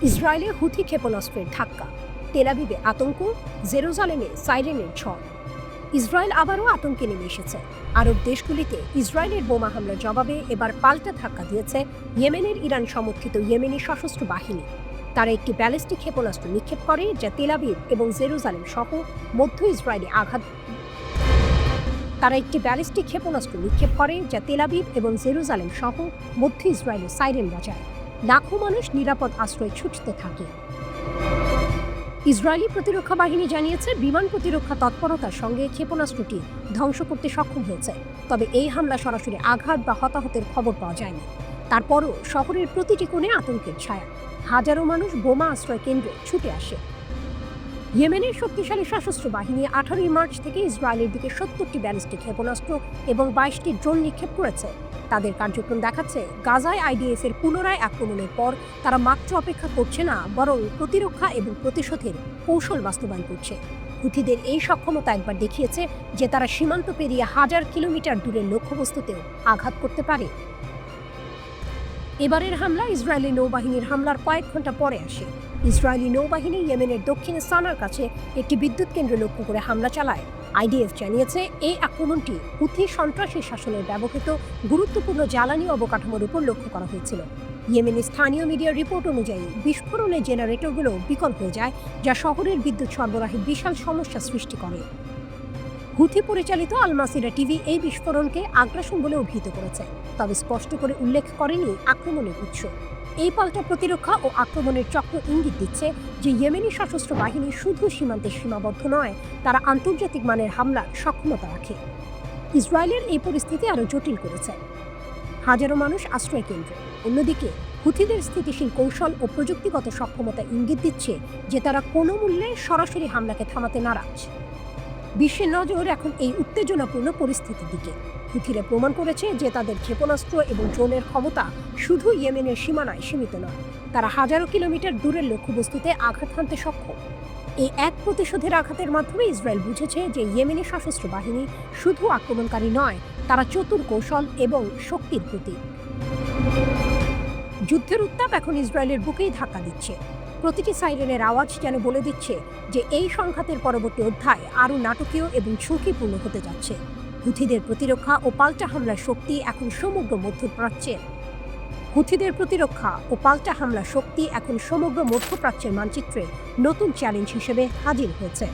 ইসরায়েলে হুথি ক্ষেপণাস্ত্রের ধাক্কা, তেল আবিবে আতঙ্ক, জেরুজালেমে সাইরেনের ঝড়। ইসরায়েল আবারও আতঙ্কে নেমে এসেছে। আরব দেশগুলিতে ইসরায়েলের বোমা হামলার জবাবে এবার পাল্টা ধাক্কা দিয়েছে ইয়েমেনের ইরান সমর্থিত ইয়েমেনি সশস্ত্র বাহিনী। তারা একটি ব্যালিস্টিক ক্ষেপণাস্ত্র নিক্ষেপ করে যা তেল আবিব এবং জেরুজালেম সহ মধ্য ইসরায়েলে আঘাত তারা একটি ব্যালিস্টিক ক্ষেপণাস্ত্র নিক্ষেপ করে যা তেল আবিব এবং জেরুজালেম সহ মধ্য ইসরায়েলে সাইরেন বাজায়। লাখো মানুষ নিরাপদ আশ্রয়ে ছুটতে থাকে। ইসরায়েলি প্রতিরক্ষা বাহিনী জানিয়েছে বিমান প্রতিরক্ষা তৎপরতার সঙ্গে ক্ষেপণাস্ত্রটি ধ্বংস করতে সক্ষম হয়েছে। তবে এই হামলা সরাসরি আঘাত বা হতাহতের খবর পাওয়া যায়নি। তারপরও শহরের প্রতিটি কোণে আতঙ্কের ছায়া। হাজারো মানুষ বোমা আশ্রয় কেন্দ্রে ছুটে আসে। ইয়েমেনের শক্তিশালী সশস্ত্র বাহিনী 18 মার্চ থেকে ইসরায়েলের দিকে 70টি ব্যালিস্টিক ক্ষেপণাস্ত্র এবং 22টি ড্রোন নিক্ষেপ করেছে। তাদের কার্যক্রম দেখাচ্ছে গাজায় আইডিএফ এর পুনরায় আক্রমণের পর তারা মাত্র অপেক্ষা করছে না, বরং প্রতিরক্ষা এবং প্রতিশোধের কৌশল বাস্তবায়ন করছে। হুথিদের এই সক্ষমতা একবার দেখিয়েছে যে তারা সীমান্ত পেরিয়ে হাজার কিলোমিটার দূরের লক্ষ্যবস্তুতেও আঘাত করতে পারে। এবারের হামলা ইসরায়েলি নৌবাহিনীর হামলার কয়েক ঘন্টা পরে আসে। ইসরায়েলি নৌবাহিনী ইয়েমেনের দক্ষিণে সানার কাছে একটি বিদ্যুৎ কেন্দ্র লক্ষ্য করে হামলা চালায়। আইডিএফ জানিয়েছে এই আক্রমণটি হুথি সন্ত্রাসী শাসনের ব্যবহৃত গুরুত্বপূর্ণ জ্বালানি অবকাঠামোর উপর লক্ষ্য করা হয়েছিল। ইয়েমেনের স্থানীয় মিডিয়ার রিপোর্ট অনুযায়ী বিস্ফোরণে জেনারেটরগুলো বিকল হয়ে যায়, যা শহরের বিদ্যুৎ সরবরাহে বিশাল সমস্যা সৃষ্টি করে। হুথি পরিচালিত আল মাসিরা টিভি এই বিস্ফোরণকে আগ্রাসন বলে অভিহিত করেছে, তবে স্পষ্ট করে উল্লেখ করেনি আক্রমণের উৎস। এই পাল্টা প্রতিরক্ষা ও আক্রমণের চক্র ইঙ্গিত দিচ্ছে যে ইয়েমেনি সশস্ত্র বাহিনী শুধু সীমান্তে সীমাবদ্ধ নয়, তারা আন্তর্জাতিক মানের হামলার সক্ষমতা রাখে। ইসরায়েলের এই পরিস্থিতি আরও জটিল করেছে হাজারো মানুষ আশ্রয় কেন্দ্রে। অন্যদিকে হুথিদের স্থিতিশীল কৌশল ও প্রযুক্তিগত সক্ষমতা ইঙ্গিত দিচ্ছে যে তারা কোনো মূল্যে সরাসরি হামলাকে থামাতে নারাজ। বিশ্বের নজর এখন এই উত্তেজনাপূর্ণ পরিস্থিতির দিকে। হুথিরা প্রমাণ করেছে যে তাদের ক্ষেপণাস্ত্র এবং ড্রোনের ক্ষমতা শুধু ইয়েমেনের সীমানায় সীমিত নয়, তারা হাজারো কিলোমিটার দূরের লক্ষ্যবস্তুতে আঘাত হানতে সক্ষম। এই এক প্রতিশোধের আঘাতের মাধ্যমে ইসরায়েল বুঝেছে যে ইয়েমেনি সশস্ত্র বাহিনী শুধু আক্রমণকারী নয়, তারা চতুর কৌশল এবং শক্তির প্রতীক। যুদ্ধের উত্তাপ এখন ইসরায়েলের বুকেই ধাক্কা দিচ্ছে। প্রতিটি সাইরেনের আওয়াজ যেন বলে দিচ্ছে যে এই সংঘাতের পরবর্তী অধ্যায় আরও নাটকীয় এবং ঝুঁকিপূর্ণ হতে যাচ্ছে। হুথিদের প্রতিরক্ষা ও পাল্টা হামলার শক্তি এখন সমগ্র মধ্যপ্রাচ্যের মানচিত্রে নতুন চ্যালেঞ্জ হিসেবে হাজির হয়েছে।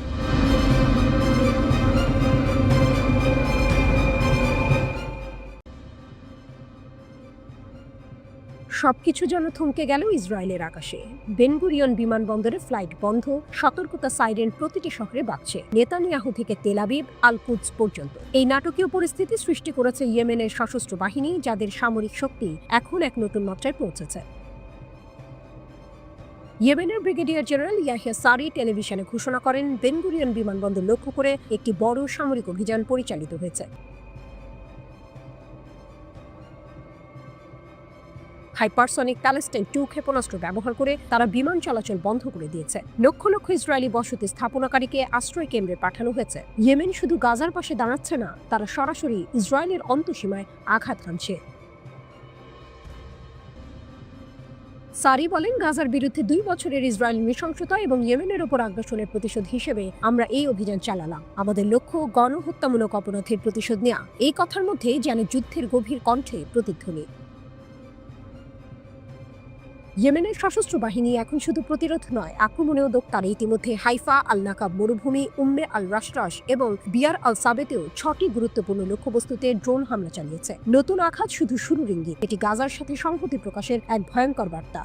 সবকিছু যেন থমকে গেল ইসরায়েলের আকাশে। বেন গুরিয়ন বিমানবন্দরে ফ্লাইট বন্ধ, সতর্কতা সাইরেন প্রতিটি শহরে বাজছে, নেতানিয়াহু থেকে তেল আবিব, আল কুদস পর্যন্ত। এই নাটকীয় পরিস্থিতি সৃষ্টি করেছে ইয়েমেনের সশস্ত্র বাহিনী, যাদের সামরিক শক্তি এখন এক নতুন মাত্রায় পৌঁছেছে। ইয়েমেনের ব্রিগেডিয়ার জেনারেল ইয়াহিয়া সারি টেলিভিশনে ঘোষণা করেন, বেন গুরিয়ন বিমানবন্দর লক্ষ্য করে একটি বড় সামরিক অভিযান পরিচালিত হয়েছে। হাইপারসনিক প্যালেস্টাইন 2 ক্ষেপণাস্ত্র ব্যবহার করে তারা বিমান চলাচল বন্ধ করে দিয়েছে। লক্ষ লক্ষ ইসরায়েলি বসতি স্থাপনাকারীকে আশ্রয় কেন্দ্রে পাঠানো হয়েছে। ইয়েমেন শুধু গাজার পাশে দাঁড়াচ্ছে না, তারা সরাসরি ইসরায়েলের অন্তঃসীমায় আঘাত হানছে। সারি বলেন, গাজার বিরুদ্ধে 2 বছরের ইসরায়েলি নৃশংসতা এবং ইয়েমেনের ওপর আগ্রাসনের প্রতিশোধ হিসেবে আমরা এই অভিযান চালালাম। আমাদের লক্ষ্য গণহত্যামূলক অপরাধের প্রতিশোধ নেওয়া। এই কথার মধ্যে যেন যুদ্ধের গভীর কণ্ঠে প্রতিধ্বনি। ইয়েমেনের সশস্ত্র বাহিনী এখন শুধু প্রতিরোধ নয়, আক্রমণেও দক্ষ। তারা ইতিমধ্যে হাইফা, আল নাকাব মরুভূমি, উম্মে আল রাশরাশ এবং বিয়ার আল সাবেতেও 6টি গুরুত্বপূর্ণ লক্ষ্যবস্তুতে ড্রোন হামলা চালিয়েছে। নতুন আঘাত শুধু শুরুর ইঙ্গিত, এটি গাজার সাথে সংহতি প্রকাশের এক ভয়ঙ্কর বার্তা।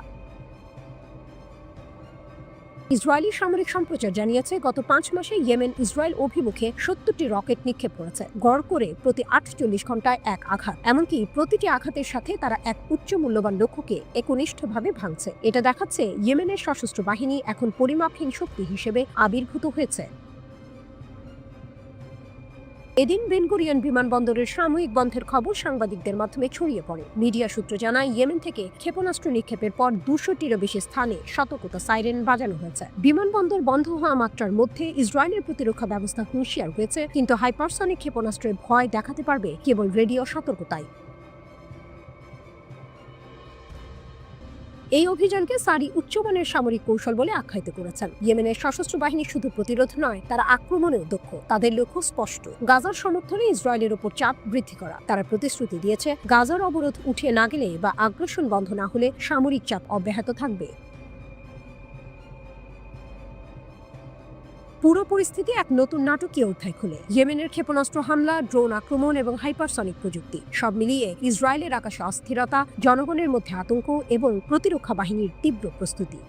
ইসরায়েলি সামরিক সম্প্রচার জানিয়েছে, গত 5 মাসে ইয়েমেন ইসরায়েল অভিমুখে 70টি রকেট নিক্ষেপ করেছে, গড় করে প্রতি 48 ঘন্টায় এক আঘাত। এমনকি প্রতিটি আঘাতের সাথে তারা এক উচ্চ মূল্যবান লক্ষ্যকে একনিষ্ঠভাবে ভাঙছে। এটা দেখাচ্ছে ইয়েমেনের সশস্ত্র বাহিনী এখন পরিমাপহীন শক্তি হিসেবে আবির্ভূত হয়েছে। এদিন বেন গুরিয়ন বিমানবন্দরের সাময়িক বন্ধের খবর সাংবাদিকদের মাধ্যমে ছড়িয়ে পড়ে। মিডিয়া সূত্র জানায়, ইয়েমেন থেকে ক্ষেপণাস্ত্র নিক্ষেপের পর 200টিরও বেশি স্থানে সতর্কতা সাইরেন বাজানো হয়েছে। বিমানবন্দর বন্ধ হওয়া মাত্রার মধ্যে ইসরায়েলের প্রতিরক্ষা ব্যবস্থা হুঁশিয়ার হয়েছে, কিন্তু হাইপারসনিক ক্ষেপণাস্ত্রের ভয় দেখাতে পারবে কেবল রেডিও সতর্কতায়। এই অভিযানকে সারি উচ্চমানের সামরিক কৌশল বলে আখ্যায়িত করেছেন। ইয়েমেনের সশস্ত্র বাহিনী শুধু প্রতিরোধ নয়, তারা আক্রমণেও দক্ষ। তাদের লক্ষ্য স্পষ্ট, গাজার সমর্থনে ইসরায়েলের উপর চাপ বৃদ্ধি করা। তারা প্রতিশ্রুতি দিয়েছে গাজার অবরোধ উঠিয়ে না গেলে বা আগ্রাসন বন্ধ না হলে সামরিক চাপ অব্যাহত থাকবে। পুরো পরিস্থিতি এক নতুন নাটকীয় অধ্যায় খুলে। ইয়েমেনের ক্ষেপণাস্ত্র হামলা, ড্রোন আক্রমণ এবং হাইপারসনিক প্রযুক্তি সব মিলিয়ে ইসরায়েলের আকাশে অস্থিরতা, জনগণের মধ্যে আতঙ্ক এবং প্রতিরক্ষা বাহিনীর তীব্র প্রস্তুতি।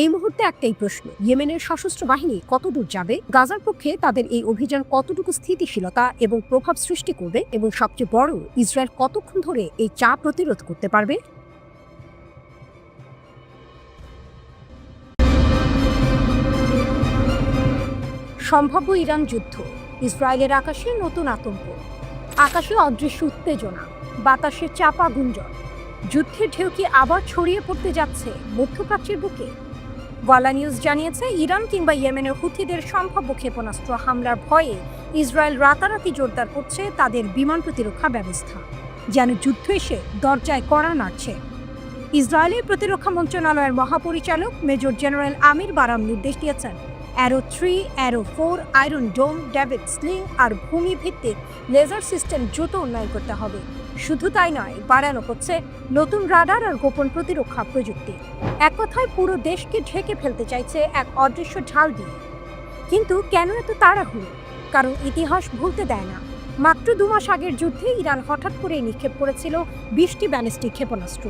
এই মুহূর্তে একটাই প্রশ্ন, ইয়েমেনের সশস্ত্র বাহিনী কতদূর যাবে? গাজার পক্ষে তাদের এই অভিযান কতটুকু স্থিতিশীলতা এবং প্রভাব সৃষ্টি করবে? এবং সবচেয়ে বড়, ইসরায়েল কতক্ষণ ধরে এই চাপ প্রতিরোধ করতে পারবে? সম্ভাব্য ইরান যুদ্ধ, ইসরায়েলের আকাশে নতুন আতঙ্ক, আকাশে অদৃশ্য উত্তেজনা, বাতাসে চাপা গুঞ্জন। যুদ্ধের ঢেউ কি আবার ছড়িয়ে পড়তে যাচ্ছে মধ্যপ্রাচ্যের বুকে? গলা নিউজ জানিয়েছে, ইরান কিংবা ইয়েমেনের হুথিদের সম্ভাব্য ক্ষেপণাস্ত্র হামলার ভয়ে ইসরায়েল রাতারাতি জোরদার করছে তাদের বিমান প্রতিরক্ষা ব্যবস্থা, যেন যুদ্ধ এসে দরজায় কড়া নাড়ছে। ইসরায়েলের প্রতিরক্ষা মন্ত্রণালয়ের মহাপরিচালক মেজর জেনারেল আমির বারাম নির্দেশ দিয়েছেন, অ্যারো 3, অ্যারো 4, আয়রন ডোম, ডেভিড স্লিং আর ভূমি ভিত্তিক লেজার সিস্টেম দ্রুত উন্নয়ন করতে হবে। শুধু তাই নয়, বাড়ানো হচ্ছে নতুন রাডার আর গোপন প্রতিরক্ষা প্রযুক্তি। এক কথায় পুরো দেশকে ঢেকে ফেলতে চাইছে এক অদৃশ্য ঢাল দিয়ে। কিন্তু কেন এত তাড়াহুড়ো? কারণ ইতিহাস ভুলতে দেয় না। মাত্র 2 মাস আগের যুদ্ধে ইরান হঠাৎ করে নিক্ষেপ করেছিল 20টি ব্যালিস্টিক ক্ষেপণাস্ত্র।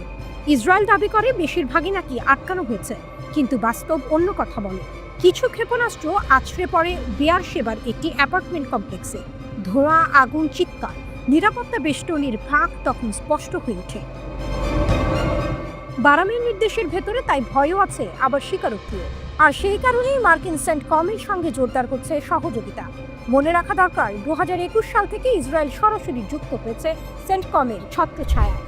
ইসরায়েল দাবি করে বেশিরভাগই নাকি আটকানো হয়েছে, কিন্তু বাস্তব অন্য কথা বলে। কিছু ক্ষেপণাস্ত্র আছড়ে পড়ে বেয়ারশেবার একটি অ্যাপার্টমেন্ট কমপ্লেক্সে। ধোঁয়া, আগুন, চিৎকার, নিরাপত্তা বেষ্টনীর ফাঁক তখন স্পষ্ট হয়ে ওঠে। বারামের নির্দেশের ভেতরে তাই ভয়ও আছে, আবার স্বীকারোক্তিও। আর সেই কারণেই মার্কিন সেন্টকমের সঙ্গে জোরদার করছে সহযোগিতা। মনে রাখা দরকার, 2021 সাল থেকে ইসরায়েল সরাসরি যুক্ত হয়েছে সেন্টকমের ছত্রছায়ায়।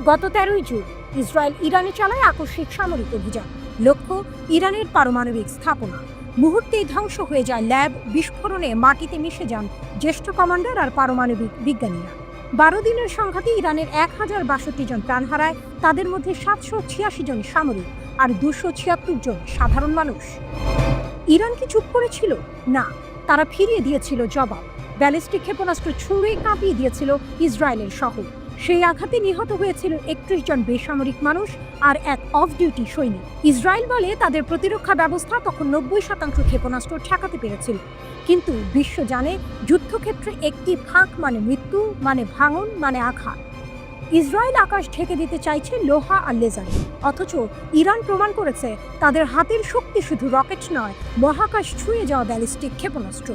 গত 13 জুন ইসরায়েল ইরানে চালায় আকস্মিক সামরিক অভিযান। লক্ষ্য ইরানের পারমাণবিক স্থাপনা। মুহূর্তেই ধ্বংস হয়ে যায় ল্যাব, বিস্ফোরণে মাটিতে মিশে যান জ্যেষ্ঠ কমান্ডার আর পারমাণবিক বিজ্ঞানীরা। 12 দিনের সংঘাতে ইরানের 1062 জন প্রাণ হারায়, তাদের মধ্যে 786 জন সামরিক আর 276 জন সাধারণ মানুষ। ইরান কি চুপ করেছিল? না, তারা ফিরিয়ে দিয়েছিল জবাব। ব্যালিস্টিক ক্ষেপণাস্ত্র ছুঁড়ে কাঁপিয়ে দিয়েছিল ইসরায়েলের শহর। সেই আঘাতে নিহত হয়েছিল 31 জন বেসামরিক মানুষ আর এক অফ ডিউটি সৈনিক। ইসরায়েল বলে তাদের প্রতিরক্ষা ব্যবস্থা তখন 90% ক্ষেপণাস্ত্র ঠেকাতে পেরেছিল। কিন্তু বিশ্ব জানে, যুদ্ধক্ষেত্রে একটি ফাঁক মানে মৃত্যু, মানে ভাঙন, মানে আঘাত। ইসরায়েল আকাশ ঢেকে দিতে চাইছে লোহা আর লেজার, অথচ ইরান প্রমাণ করেছে তাদের হাতের শক্তি শুধু রকেট নয়, মহাকাশ ছুঁয়ে যাওয়া ব্যালিস্টিক ক্ষেপণাস্ত্র।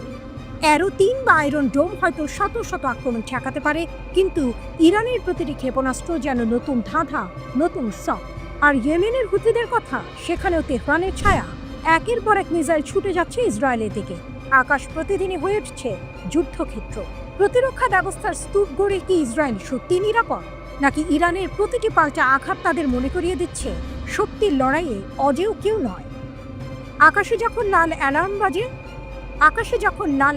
অ্যারো 3 বা আয়রন ডোম হয়তো শত শত আক্রমণ ঠেকাতে পারে, কিন্তু ইরানের প্রতিটি ক্ষেপণাস্ত্র যেন নতুন ধাঁধা, নতুন শক। আর ইয়েমেনের হুথিদের কথা, সেখানেও তেহরানের ছায়া। একের পর এক মিসাইল ছুটে যাচ্ছে ইসরায়েলের দিকে। আকাশ প্রতিদিনই হয়ে উঠছে যুদ্ধক্ষেত্র। প্রতিরক্ষা ব্যবস্থার স্তূপ গড়ে কি ইসরায়েল সত্যি নিরাপদ, নাকি ইরানের প্রতিটি পাল্টা আঘাত তাদের মনে করিয়ে দিচ্ছে শক্তির লড়াইয়ে অজেয় কেউ নয়? আকাশে যখন লাল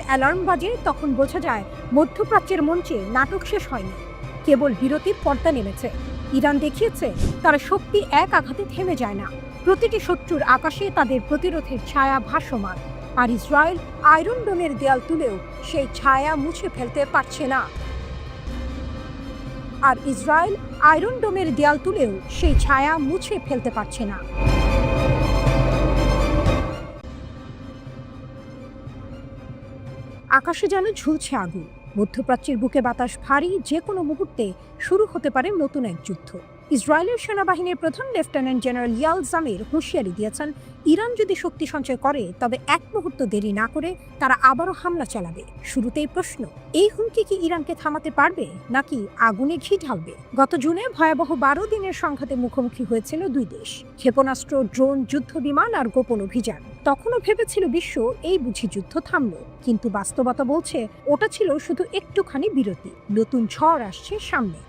অ্যালার্ম বাজে তখন বোঝা যায় মধ্যপ্রাচ্যের মঞ্চে নাটক শেষ হয়নি, কেবল বিরতির পর্দা নেমেছে। ইরান দেখিয়েছে তার শক্তি এক আঘাতে থেমে যায় না। প্রতিটি শত্রুর আকাশে তাদের প্রতিরোধের ছায়া ভাসমান। আর ইসরায়েল আয়রন ডোমের দেয়াল তুলেও সেই ছায়া মুছে ফেলতে পারছে না। আকাশে যেন ঝুলছে আগুন। মধ্যপ্রাচ্যের বুকে বাতাস ভারী, যে কোনো মুহূর্তে শুরু হতে পারে নতুন এক যুদ্ধ। ইসরায়েলের সেনাবাহিনীর প্রধান লেফটেন্যান্ট জেনারেল ইয়াল জামির হুঁশিয়ারি দিয়েছেন, ইরান যদি শক্তি সঞ্চয় করে তবে এক মুহূর্ত দেরি না করে তারা আবারও হামলা চালাবে। শুরুতেই প্রশ্ন, এই হুমকি কি ইরানকে থামাতে পারবে, নাকি আগুনে ঘি ঢালবে? গত জুনে ভয়াবহ 12 দিনের সংঘাতে মুখোমুখি হয়েছিল দুই দেশ। ক্ষেপণাস্ত্র, ড্রোন, যুদ্ধ বিমান আর গোপন অভিযান। তখনও ভেবেছিল বিশ্ব এই বুঝি যুদ্ধ থামলো, কিন্তু বাস্তবতা বলছে ওটা ছিল শুধু একটুখানি বিরতি। নতুন ঝড় আসছে সামনে।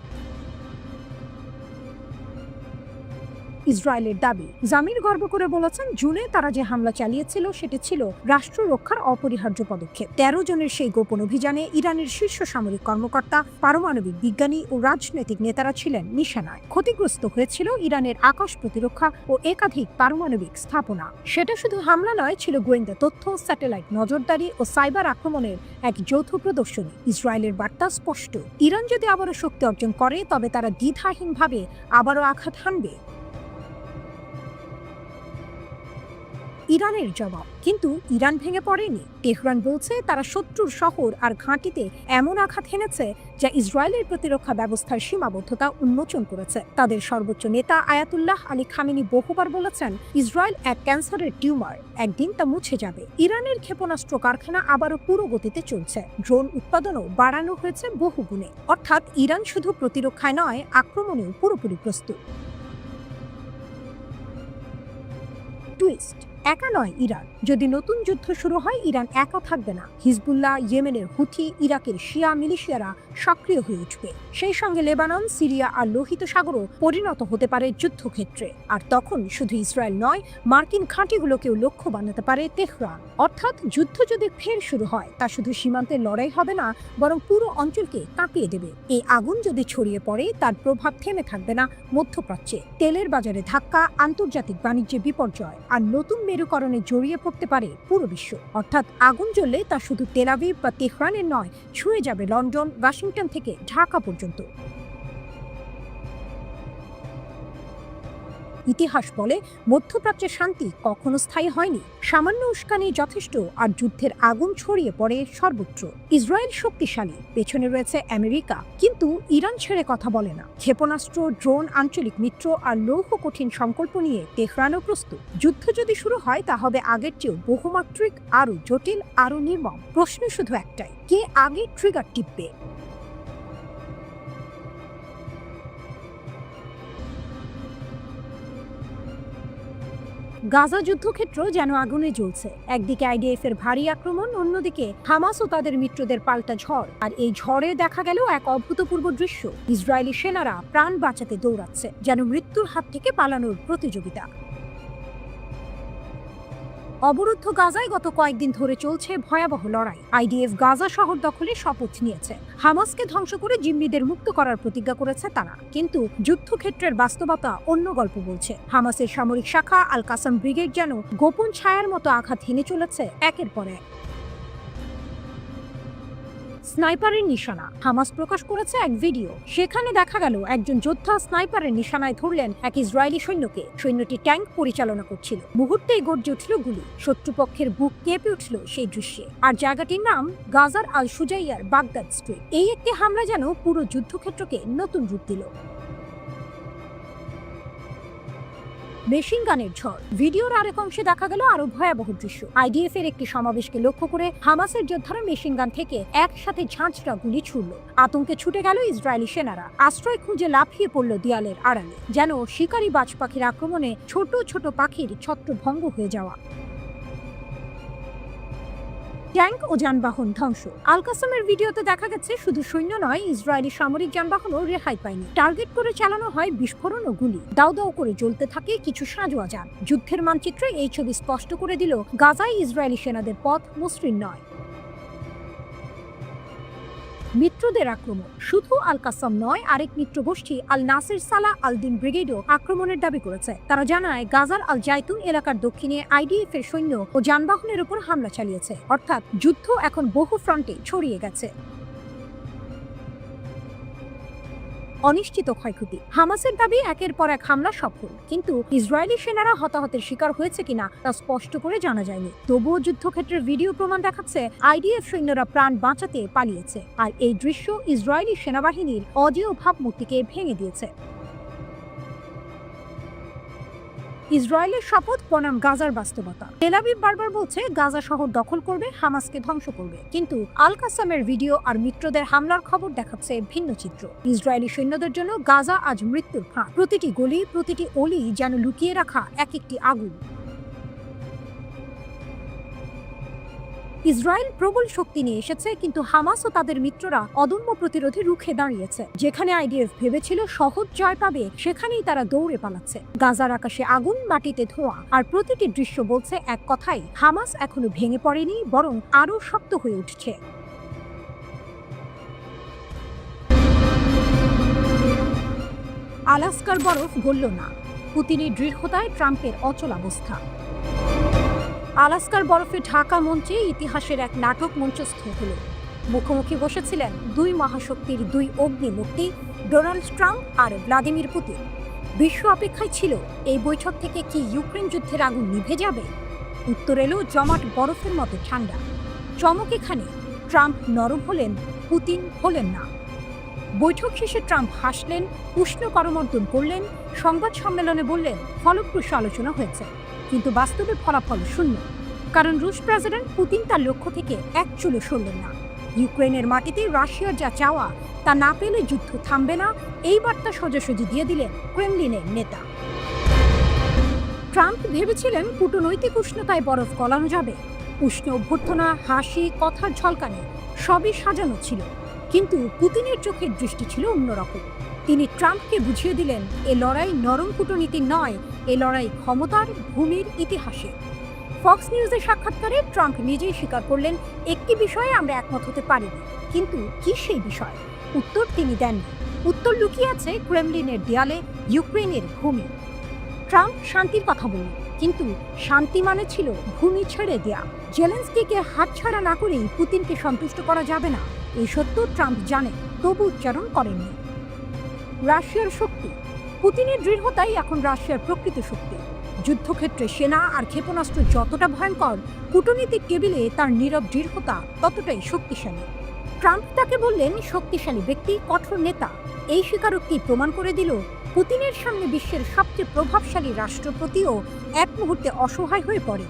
ইসরায়েলের দাবি। জামির গর্ব করে বলেছেন, জুনে তারা যে হামলা চালিয়েছিল সেটি ছিল রাষ্ট্র রক্ষার অপরিহার্য পদক্ষেপ। 13 জনের সেই গোপন অভিযানে ইরানের শীর্ষ সামরিক কর্মকর্তা, পারমাণবিক বিজ্ঞানী ও রাজনৈতিক নেতারা ছিলেন নিশানায়। ক্ষতিগ্রস্ত হয়েছিল ইরানের আকাশ প্রতিরক্ষা ও একাধিক পারমাণবিক স্থাপনা। সেটা শুধু হামলা নয়, ছিল গোয়েন্দা তথ্য, স্যাটেলাইট নজরদারি ও সাইবার আক্রমণের এক যৌথ প্রদর্শনী। ইসরায়েলের বার্তা স্পষ্ট, ইরান যদি আবারও শক্তি অর্জন করে তবে তারা দ্বিধাহীনভাবে আবারও আঘাত হানবে। ইরানের জবাব, কিন্তু ইরান ভেঙে পড়েনি। তেহরান বলছে তারা শত্রুর শহর আর ঘাঁটিতে এমন আঘাত হেনেছে যা ইসরায়েলের প্রতিরক্ষা ব্যবস্থার সীমাবদ্ধতা উন্মোচন করেছে। তাদের সর্বোচ্চ নেতা আয়াতুল্লাহ আলী খামেনি বহুবার বলেছেন, ইসরায়েল এক ক্যান্সারের টিউমার, একদিন তা মুছে যাবে। ইরানের ক্ষেপণাস্ত্র কারখানা আবারও পুরো গতিতে চলছে। ড্রোন উৎপাদনও বাড়ানো হয়েছে বহু গুণে। অর্থাৎ ইরান শুধু প্রতিরক্ষায় নয়, আক্রমণেও পুরোপুরি প্রস্তুত। টুইস্ট, একা নয় ইরান। যদি নতুন যুদ্ধ শুরু হয়, ইরান একা থাকবে না। হিজবুল্লাহ, ইয়েমেনের হুথি, ইরাকের শিয়া মিলিশিয়ারা সক্রিয় হয়ে উঠবে। সেই সঙ্গে লেবানন, সিরিয়া আর লোহিত সাগরও পরিণত হতে পারে যুদ্ধক্ষেত্রে। আর তখন শুধু ইসরায়েল নয়, মার্কিন ঘাঁটিগুলোকেও লক্ষ্য বানাতে পারে তেহরান। অর্থাৎ যুদ্ধ যদি ফের শুরু হয়, তা শুধু সীমান্তের লড়াই হবে না, বরং পুরো অঞ্চলকে কাঁপিয়ে দেবে। এই আগুন যদি ছড়িয়ে পড়ে, তার প্রভাব থেমে থাকবে না মধ্যপ্রাচ্যে। তেলের বাজারে ধাক্কা, আন্তর্জাতিক বাণিজ্যে বিপর্যয় আর নতুন মেরুকরণে জড়িয়ে পড়তে পারে পুরো বিশ্ব। অর্থাৎ আগুন জ্বললে তা শুধু তেল আবিব বা তেহরানের নয়, ছুঁয়ে যাবে লন্ডন, ওয়াশিংটন থেকে ঢাকা পর্যন্ত। ইতিহাস বলে, মধ্যপ্রাচ্যের শান্তি কখনো স্থায়ী হয়নি। সামান্য উস্কানি যথেষ্ট, আর যুদ্ধের আগুন ছড়িয়ে পড়ে সর্বত্র। ইসরায়েল শক্তিশালী, পেছনে রয়েছে আমেরিকা, কিন্তু ইরান ছেড়ে কথা বলে না। ক্ষেপণাস্ত্র, ড্রোন, আঞ্চলিক মিত্র আর লৌহ কঠিন সংকল্প নিয়ে তেহরানও প্রস্তুত। যুদ্ধ যদি শুরু হয়, তা হবে আগের চেয়েও বহুমাত্রিক, আরও জটিল, আরও নির্মম। প্রশ্ন শুধু একটাই, কে আগে ট্রিগার টিপবে? গাজা যুদ্ধক্ষেত্র যেন আগুনে জ্বলছে। একদিকে আইডিএফ এর ভারী আক্রমণ, অন্যদিকে হামাস ও তাদের মিত্রদের পাল্টা ঝড়। আর এই ঝড়ে দেখা গেল এক অভূতপূর্ব দৃশ্য। ইসরায়েলি সেনারা প্রাণ বাঁচাতে দৌড়াচ্ছে, যেন মৃত্যুর হাত থেকে পালানোর প্রতিযোগিতা। অবরুদ্ধ গাজায় গত কয়েকদিন ধরে চলছে ভয়াবহ লড়াই। আইডিএফ গাজা শহর দখলে শপথ নিয়েছে। হামাসকে ধ্বংস করে জিম্মিদের মুক্ত করার প্রতিজ্ঞা করেছে তারা। কিন্তু যুদ্ধক্ষেত্রের বাস্তবতা অন্য গল্প বলছে। হামাসের সামরিক শাখা আল কাসাম ব্রিগেড যেন গোপন ছায়ার মতো আঘাত হেনে চলেছে একের পর এক। স্নাইপারের নিশানা। হামাস প্রকাশ করেছে এক ভিডিও। সেখানে দেখা গেল একজন যোদ্ধা স্নাইপারের নিশানায় ধরলেন এক ইসরায়েলি সৈন্যকে। সৈন্যটি ট্যাঙ্ক পরিচালনা করছিল। মুহূর্তেই গর্জে উঠল গুলি। শত্রুপক্ষের বুক কেঁপে উঠল সেই দৃশ্যে। আর জায়গাটির নাম গাজার আল সুজাইয়ার বাগদাদ স্ট্রিট। এই একটি হামলা যেন পুরো যুদ্ধক্ষেত্রকে নতুন রূপ দিল। মেশিন গানের ঝড়। ভিডিওর আরেক অংশে দেখা গেল আরো ভয়াবহ দৃশ্য। আইডিএফ এর একটি সমাবেশকে লক্ষ্য করে হামাসের যোদ্ধারা মেশিন গান থেকে একসাথে ঝাঁঝরা গুলি ছুড়ল। আতঙ্কে ছুটে গেল ইসরায়েলি সেনারা। আশ্রয় খুঁজে লাফিয়ে পড়ল দেয়ালের আড়ালে, যেন শিকারী বাজ পাখির আক্রমণে ছোট ছোট পাখির ছত্রভঙ্গ হয়ে যাওয়া। ট্যাঙ্ক ও যানবাহন ধ্বংস। আল কাসামের ভিডিওতে দেখা গেছে শুধু সৈন্য নয়, ইসরায়েলি সামরিক যানবাহনও রেহাই পায়নি। টার্গেট করে চালানো হয় বিস্ফোরণ ও গুলি। দাউ দাউ করে জ্বলতে থাকে কিছু সাঁজোয়া যান। যুদ্ধের মানচিত্রে এই ছবি স্পষ্ট করে দিল, গাজায় ইসরায়েলি সেনাদের পথ মসৃণ নয়। মিত্রদের আক্রমণ। শুধু আল কাসাম নয়, আরেক মিত্র গোষ্ঠী আল নাসির সালাহ আল দিন ব্রিগেডও আক্রমণের দাবি করেছে। তারা জানায়, গাজার আল জাইতুন এলাকার দক্ষিণে আইডিএফ এর সৈন্য ও যানবাহনের উপর হামলা চালিয়েছে। অর্থাৎ যুদ্ধ এখন বহু ফ্রন্টে ছড়িয়ে গেছে। অনিশ্চিত ক্ষয়ক্ষতি। হামাসের দাবি একের পর এক হামলা সফল, কিন্তু ইসরায়েলি সেনারা হতাহতের শিকার হয়েছে কিনা তা স্পষ্ট করে জানা যায়নি। তবুও যুদ্ধক্ষেত্রের ভিডিও প্রমাণ দেখাচ্ছে আইডিএফ সৈন্যরা প্রাণ বাঁচাতে পালিয়েছে। আর এই দৃশ্য ইসরায়েলি সেনাবাহিনীর অজেয় ভাবমূর্তিকে ভেঙে দিয়েছে। ইসরায়েলের শপথ বনাম গাজার বাস্তবতা। তেল আবিব বারবার বলছে গাজা শহর দখল করবে, হামাসকে ধ্বংস করবে, কিন্তু আল কাসামের ভিডিও আর মিত্রদের হামলার খবর দেখাচ্ছে ভিন্ন চিত্র। ইসরায়েলি সৈন্যদের জন্য গাজা আজ মৃত্যুর ফাঁদ। প্রতিটি গলি, প্রতিটি অলি যেন লুকিয়ে রাখা এক একটি আগুন। ইসরায়েল প্রবল শক্তি নিয়ে এসেছে, কিন্তু হামাস ও তাদের মিত্ররা অদম্য প্রতিরোধে রুখে দাঁড়িয়েছে। যেখানে আইডিএফ ভেবেছিল সহজ জয় পাবে, সেখানেই তারা দৌড়ে পালাচ্ছে। গাজার আকাশে আগুন, মাটিতে ধোঁয়া, আর প্রতিটি দৃশ্য বলছে এক কথাই, হামাস এখনো ভেঙে পড়েনি, বরং আরও শক্ত হয়ে উঠছে। আলাস্কার বরফ গলল না, পুতিনের দৃঢ়তায় ট্রাম্পের অচলাবস্থা। আলাস্কার বরফে ঢাকা মঞ্চে ইতিহাসের এক নাটক মঞ্চস্থ হল। মুখোমুখি বসেছিলেন দুই মহাশক্তির দুই অগ্নিমূর্তি, ডোনাল্ড ট্রাম্প আর ভ্লাদিমির পুতিন। বিশ্ব অপেক্ষায় ছিল এই বৈঠক থেকে কি ইউক্রেন যুদ্ধের আগুন নিভে যাবে। উত্তর এলো জমাট বরফের মতো ঠান্ডা। চমক এখানে, ট্রাম্প নরম হলেন, পুতিন হলেন না। বৈঠক শেষে ট্রাম্প হাসলেন, উষ্ণ করমর্দন করলেন, সংবাদ সম্মেলনে বললেন ফলপ্রসূ আলোচনা হয়েছে, কিন্তু বাস্তবে ফলাফল শূন্য। কারণ রুশ প্রেসিডেন্ট পুতিন তার লক্ষ্য থেকে এক চুলো সরলেন না। ইউক্রেনের মাটিতে রাশিয়ার যা চাওয়া তা না পেলে যুদ্ধ থামবে না, এই বার্তা সোজাসুজি দিয়ে দিলেন ক্রেমলিনের নেতা। ট্রাম্প ভেবেছিলেন কূটনৈতিক উষ্ণতায় বরফ গলানো যাবে। উষ্ণ অভ্যর্থনা, হাসি, কথার ঝলকানি সবই সাজানো ছিল, কিন্তু পুতিনের চোখের দৃষ্টি ছিল অন্যরকম। তিনি ট্রাম্পকে বুঝিয়ে দিলেন এ লড়াই নরম কূটনীতি নয়, এ লড়াই ক্ষমতার, ভূমির, ইতিহাসে। ফক্স নিউজের সাক্ষাৎকারে ট্রাম্প নিজেই স্বীকার করলেন, একটি বিষয়ে আমরা একমত হতে পারিনি, কিন্তু কি সেই বিষয়? উত্তর তিনি দেননি। উত্তর লুকিয়ে আছে ক্রেমলিনের দেয়ালে, ইউক্রেনের ভূমি। ট্রাম্প শান্তির কথা বললেন, কিন্তু শান্তি মানে ছিল ভূমি ছেড়ে দেয়া। জেলেনস্কিকে হাতছাড়া না করেই পুতিনকে সন্তুষ্ট করা যাবে না, এই সত্য ট্রাম্প জানেন, তবু উচ্চারণ করেননি। রাশিয়ার শক্তি, পুতিনের দৃঢ়তাই এখন রাশিয়ার প্রকৃত শক্তি। যুদ্ধক্ষেত্রে সেনা আর ক্ষেপণাস্ত্র যতটা ভয়ঙ্কর, কূটনীতিক টেবিলে তার নীরব দৃঢ়তা ততটাই শক্তিশালী। ট্রাম্প তাকে বললেন শক্তিশালী ব্যক্তি, কঠোর নেতা। এই স্বীকারোক্তি প্রমাণ করে দিল পুতিনের সামনে বিশ্বের সবচেয়ে প্রভাবশালী রাষ্ট্রপতিও এক মুহূর্তে অসহায় হয়ে পড়ে।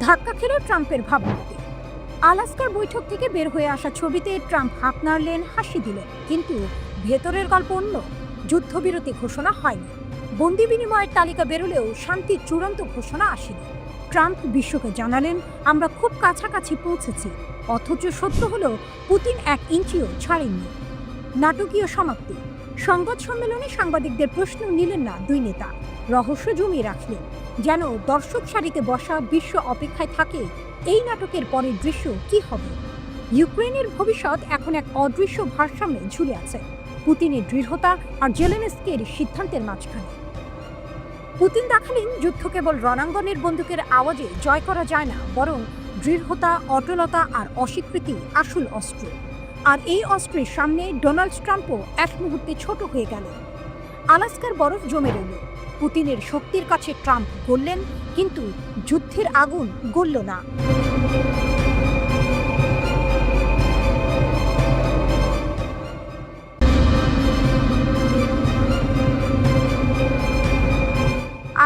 ধাক্কা খেল ট্রাম্পের ভাবমূর্তি। আলাস্কার বৈঠক থেকে বের হয়ে আসা ছবিতে ট্রাম্প হাত নাড়লেন, হাসি দিলেন, কিন্তু ভেতরের গল্প অন্য। যুদ্ধবিরতি ঘোষণা হয়নি, বন্দি বিনিময়ের তালিকা বেরোলেও শান্তির চূড়ান্ত ঘোষণা আসেনি। ট্রাম্প বিশ্বকে জানালেন, আমরা খুব কাছাকাছি পৌঁছেছি, অথচ সত্য হলো পুতিন এক ইঞ্চিও ছাড়েননি। নাটকীয় সমাপ্তি। সংবাদ সম্মেলনে সাংবাদিকদের প্রশ্ন নিলেন না দুই নেতা, রহস্য জমিয়ে রাখলেন, যেন দর্শক সারিতে বসা বিশ্ব অপেক্ষায় থাকে এই নাটকের পরের দৃশ্য কি হবে। ইউক্রেনের ভবিষ্যৎ এখন এক অদৃশ্য ভারসাম্যে ঝুলে আছে, পুতিনের দৃঢ়তা আর জেলেনস্কির সিদ্ধান্তের মাঝখানে। পুতিন দেখালেন যুদ্ধ কেবল রণাঙ্গনের বন্দুকের আওয়াজে জয় করা যায় না, বরং দৃঢ়তা, অটলতা আর অস্বীকৃতি আসল অস্ত্র। আর এই অস্ত্রের সামনে ডোনাল্ড ট্রাম্পও এক মুহূর্তে ছোট হয়ে গেলেন। আলাস্কার বরফ জমে রইল, পুতিনের শক্তির কাছে ট্রাম্প গললেন, কিন্তু যুদ্ধের আগুন গলল না।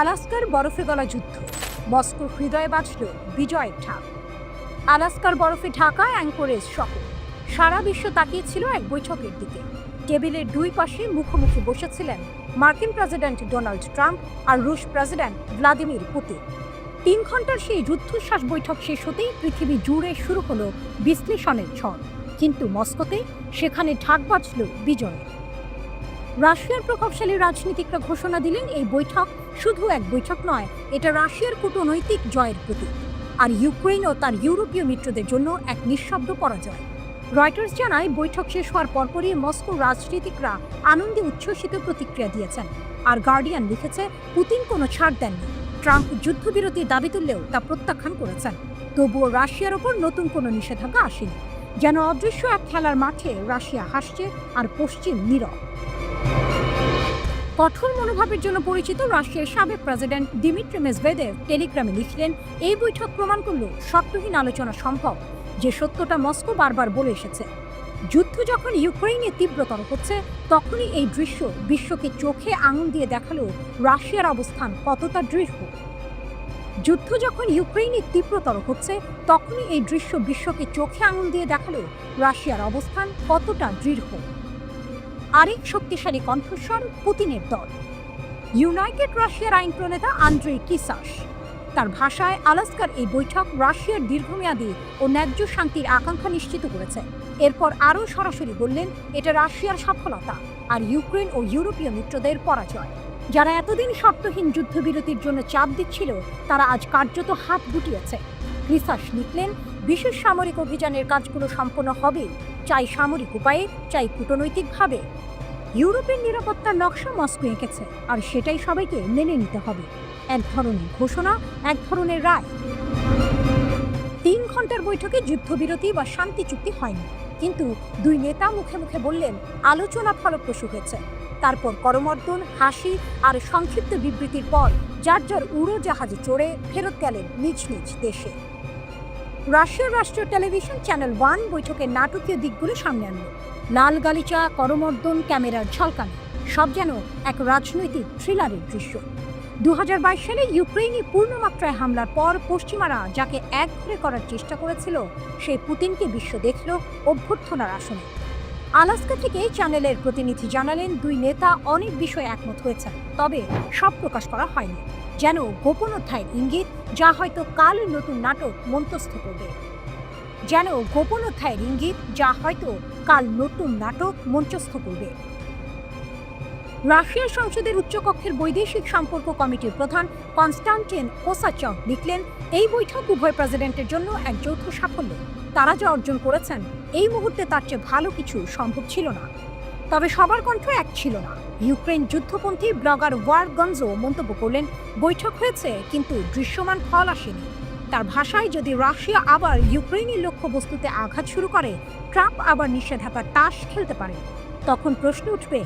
আলাস্কার বরফে গলা যুদ্ধ, মস্কোর হৃদয়ে বাজল বিজয়ের ঢাক। আলাস্কার বরফে ঢাকা অ্যাঙ্করেজ শহর। সারা বিশ্ব তাকিয়েছিল এক বৈঠকের দিকে। টেবিলের দুই পাশে মুখোমুখি বসেছিলেন মার্কিন প্রেসিডেন্ট ডোনাল্ড ট্রাম্প আর রুশ প্রেসিডেন্ট ভ্লাদিমির পুতিন। 3 ঘন্টার সেই রুদ্ধশ্বাস বৈঠক শেষ হতেই পৃথিবী জুড়ে শুরু হলো বিশ্লেষণের ঝড়, কিন্তু মস্কোতে সেখানে ঢাক বাজল বিজয়ের। রাশিয়ার প্রভাবশালী রাজনীতিকরা ঘোষণা দিলেন এই বৈঠক শুধু এক বৈঠক নয়, এটা রাশিয়ার কূটনৈতিক জয়ের প্রতীক, আর ইউক্রেন ও তার ইউরোপীয় মিত্রদের জন্য এক নিঃশব্দ পরাজয়। রয়টার্স জানায় বৈঠক শেষ হওয়ার পরপরই মস্কোর রাজনীতিকরা আনন্দে উচ্ছ্বসিত প্রতিক্রিয়া দিয়েছেন, আর গার্ডিয়ান লিখেছে পুতিন কোনো ছাড় দেননি। ট্রাম্প যুদ্ধবিরতির দাবি তুললেও তা প্রত্যাখ্যান করেছেন। তবুও রাশিয়ার ওপর নতুন কোনো নিষেধাজ্ঞা আসেনি, যেন অদৃশ্য এক খেলার মাঠে রাশিয়া হাসছে আর পশ্চিম নীরব। কঠোর মনোভাবের জন্য পরিচিত রাশিয়ার সাবেক প্রেসিডেন্ট দিমিত্রি মেদভেদেভ টেলিগ্রামে লিখলেন, এই বৈঠক প্রমাণ করল শর্তহীন আলোচনা সম্ভব, যে সত্যটা মস্কো বারবার বলে এসেছে। যুদ্ধ যখন ইউক্রেনে তীব্রতর হচ্ছে, তখনই এই দৃশ্য বিশ্বকে চোখে আঙুল দিয়ে দেখালো রাশিয়ার অবস্থান কতটা দৃঢ়। যুদ্ধ যখন ইউক্রেনে তীব্রতর হচ্ছে, তখনই এই দৃশ্য বিশ্বকে চোখে আঙুল দিয়ে দেখালো রাশিয়ার অবস্থান কতটা দৃঢ়। আরেক শক্তিশালী কণ্ঠস্বর পুতিনের দল। ইউনাইটেড রাশিয়ার আইন প্রণেতা আন্দ্রেই কিসাস। তার ভাষায় আলাস্কার এই বৈঠক রাশিয়ার দীর্ঘমেয়াদী ও ন্যায্য শান্তির আকাঙ্ক্ষা নিশ্চিত করেছে। এরপর আরও সরাসরি বললেন এটা রাশিয়ার সফলতা আর ইউক্রেন ও ইউরোপীয় মিত্রদের পরাজয়। যারা এতদিন শর্তহীন যুদ্ধবিরতির জন্য চাপ দিচ্ছিল তারা আজ কার্যত হাত গুটিয়েছে। রিসাস লিখলেন, বিশেষ সামরিক অভিযানের কাজগুলো সম্পন্ন হবে, চাই সামরিক উপায়ে, চাই কূটনৈতিকভাবে। ইউরোপের নিরাপত্তার নকশা মস্কো এঁকেছে, আর সেটাই সবাইকে মেনে নিতে হবে। এক ধরনের ঘোষণা, এক ধরনের রায়। 3 ঘন্টার বৈঠকে যুদ্ধবিরতি বা শান্তি চুক্তি হয়নি, কিন্তু দুই নেতা মুখে মুখে বললেন আলোচনা ফলপ্রসূ হয়েছে। তারপর করমর্দন, হাসি আর সংক্ষিপ্ত বিবৃতির পর যার যার উড়োজাহাজে চড়ে ফেরত গেলেন নিজ নিজ দেশে। রাশিয়ার রাষ্ট্রীয় টেলিভিশন চ্যানেল 1 বৈঠকের নাটকীয় দিকগুলো সামনে আনল। লাল গালিচা, করমর্দন, ক্যামেরার ঝলকানি, সব যেন এক রাজনৈতিক থ্রিলারের দৃশ্য। 2022 সালে ইউক্রেনে পূর্ণমাত্রায় হামলার পর পশ্চিমারা যাকে একঘরে করার চেষ্টা করেছিল, সেই পুতিনকে বিশ্ব দেখল অভ্যর্থনার আসনে। আলাস্কা থেকে চ্যানেলের প্রতিনিধি জানালেন দুই নেতা অনেক বিষয়ে একমত হয়েছেন, তবে সব প্রকাশ করা হয়নি। যেন গোপন অধ্যায়ের ইঙ্গিত, যা হয়তো কাল নতুন নাটক মঞ্চস্থ করবে। যেন গোপন অধ্যায়ের ইঙ্গিত, যা হয়তো কাল নতুন নাটক মঞ্চস্থ করবে। রাশিয়ার সংসদের উচ্চকক্ষের বৈদেশিক সম্পর্ক কমিটির প্রধান কনস্টান্টিন কোসাচভ লিখলেন, এই বৈঠক উভয় প্রেসিডেন্টের জন্য এক যৌথ সাফল্য। তারা যা অর্জন করেছেন এই মুহূর্তে তার চেয়ে ভালো কিছু সম্ভব ছিল না। তবে সবার কণ্ঠ এক ছিল না। ইউক্রেন যুদ্ধপন্থী ব্লগার ওয়ার গঞ্জো মন্তব্য করলেন, বৈঠক হয়েছে কিন্তু দৃশ্যমান ফল আসেনি। তার ভাষায়, যদি রাশিয়া আবার ইউক্রেনের লক্ষ্যবস্তুতে আঘাত শুরু করে, ট্রাম্প আবার নিষেধাজ্ঞার তাস খেলতে পারে। তখন প্রশ্ন উঠবে,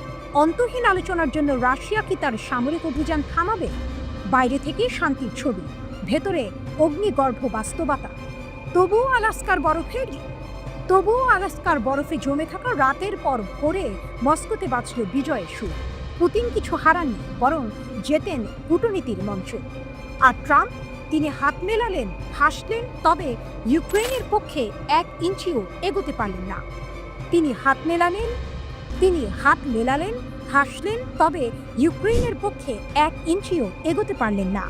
অন্তহীন আলোচনার জন্য রাশিয়া কি তার সামরিক অভিযান থামাবে? বাইরে থেকে শান্তির ছবি, ভেতরে অগ্নিগর্ভ বাস্তবতা। তবুও আলাস্কার বরফে জমে থাকা রাতের পর ভোরে মস্কোতে বাজল বিজয়ের সুর। পুতিন কিছু হারাননি, বরং জেতেন কূটনীতির মঞ্চ। আর ট্রাম্প, তিনি হাত মেলালেন, হাসলেন, তবে ইউক্রেনের পক্ষে 1 ইঞ্চিও এগোতে পারলেন না। তিনি হাত মেলালেন, হাসলেন, তবে ইউক্রেনের পক্ষে 1 ইঞ্চিও এগোতে পারলেন না।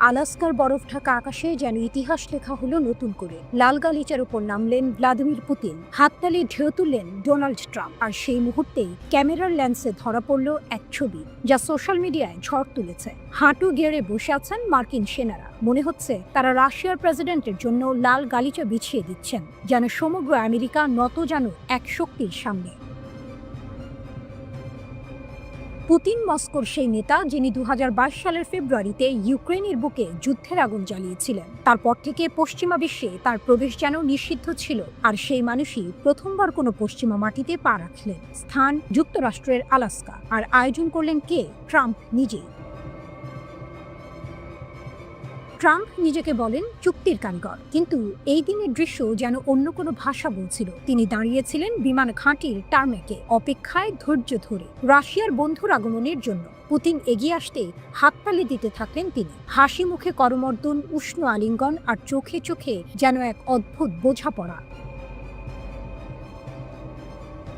আলাস্কার বরফ ঢাকা আকাশে যেন ইতিহাস লেখা হলো নতুন করে। লাল গালিচার উপর নামলেন ভ্লাদিমির পুতিন, হাততালি ঢেউ তুললেন ডোনাল্ড ট্রাম্প। আর সেই মুহূর্তেই ক্যামেরার লেন্সে ধরা পড়ল এক ছবি, যা সোশ্যাল মিডিয়ায় ঝড় তুলেছে। হাঁটু গেড়ে বসে আছেন মার্কিন সেনারা। মনে হচ্ছে তারা রাশিয়ার প্রেসিডেন্টের জন্য লাল গালিচা বিছিয়ে দিচ্ছেন, যেন সমগ্র আমেরিকা নত যেন এক শক্তির সামনে। পুতিন মস্কোর সেই নেতা যিনি 2022 সালের ফেব্রুয়ারিতে ইউক্রেনের বুকে যুদ্ধের আগুন জ্বালিয়েছিলেন। তারপর থেকে পশ্চিমা বিশ্বে তার প্রবেশ যেন নিষিদ্ধ ছিল। আর সেই মানুষই প্রথমবার কোনো পশ্চিমা মাটিতে পা রাখলেন। স্থান যুক্তরাষ্ট্রের আলাস্কা। আর আয়োজন করলেন কে? ট্রাম্প নিজেই। ট্রাম্প নিজেকে বলেন চুক্তির কারিগর, কিন্তু এই দিনের দৃশ্য যেন অন্য কোনো ভাষা বলছিল। তিনি দাঁড়িয়েছিলেন বিমান ঘাঁটির টার্মেকে, অপেক্ষায় ধৈর্য ধরে রাশিয়ার বন্ধুর আগমনের জন্য। পুতিন এগিয়ে আসতে হাততালি দিতে থাকলেন তিনি। হাসি মুখে করমর্দন, উষ্ণ আলিঙ্গন, আর চোখে চোখে যেন এক অদ্ভুত বোঝাপড়া।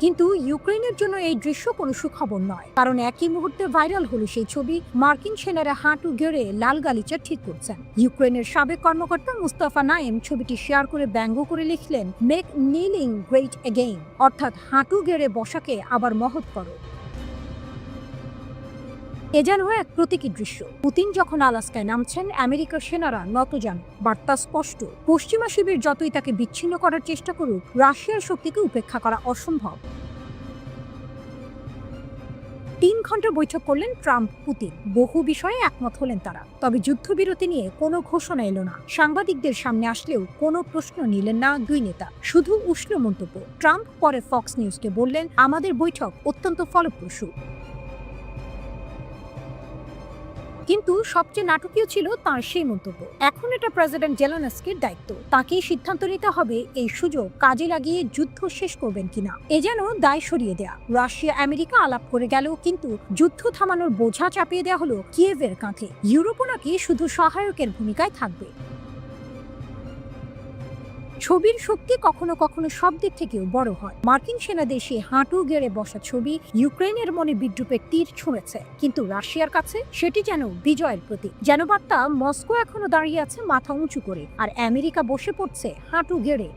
কিন্তু ইউক্রেনের জন্য এই দৃশ্য কোনো সুখবর নয়, কারণ একই মুহূর্তে ভাইরাল হলো সেই ছবি। মার্কিন সেনারা হাঁটু গেড়ে লাল গালিচা ঠিক করছেন। ইউক্রেনের সাবেক কর্মকর্তা মুস্তাফা নায়েম ছবিটি শেয়ার করে ব্যঙ্গ করে লিখলেন, মেক নিলিং গ্রেট এগেইন, অর্থাৎ হাঁটু গেড়ে বসাকে আবার মহৎ করো। এ যেন এক প্রতীকী দৃশ্য। পুতিন যখন আলাস্কায় নামছেন, আমেরিকার সেনারা নত যান। বার্তা স্পষ্ট, পশ্চিমা শিবির যতই তাকে বিচ্ছিন্ন করার চেষ্টা করুক, রাশিয়ার শক্তিকে উপেক্ষা করা অসম্ভব। 3 ঘন্টা বৈঠক করলেন ট্রাম্প পুতিন। বহু বিষয়ে একমত হলেন তারা, তবে যুদ্ধবিরতি নিয়ে কোনো ঘোষণা এলো না। সাংবাদিকদের সামনে আসলেও কোনো প্রশ্ন নিলেন না দুই নেতা, শুধু উষ্ণ মন্তব্য। ট্রাম্প পরে ফক্স নিউজকে বললেন, আমাদের বৈঠক অত্যন্ত ফলপ্রসূ। কিন্তু সবচেয়ে নাটকীয় ছিল তার সেই মন্তব্য। এখন এটা প্রেসিডেন্ট জেলেনস্কির দায়িত্ব। তাকেই সিদ্ধান্ত নিতে হবে এই সুযোগ কাজে লাগিয়ে যুদ্ধ শেষ করবেন কিনা। এ যেন দায় সরিয়ে দেয়া। রাশিয়া আমেরিকা আলাপ করে গেল, কিন্তু যুদ্ধ থামানোর বোঝা চাপিয়ে দেওয়া হলো কিয়েভের কাঁধে। ইউরোপও নাকি শুধু সহায়কের ভূমিকায় থাকবে। ছবির শক্তি কখনো কখনো শব্দের থেকেও বড় হয়। মার্কিন সেনাদেশে হাঁটু গেড়ে বসা ছবি ইউক্রেনের মনে বিদ্রুপের তীর ছুঁড়েছে, কিন্তু রাশিয়ার কাছে সেটি যেন বিজয়ের প্রতীক। যেন বার্তা মস্কো এখনো দাঁড়িয়ে আছে মাথা উঁচু করে, আর আমেরিকা বসে পড়ছে হাঁটু গেড়ে।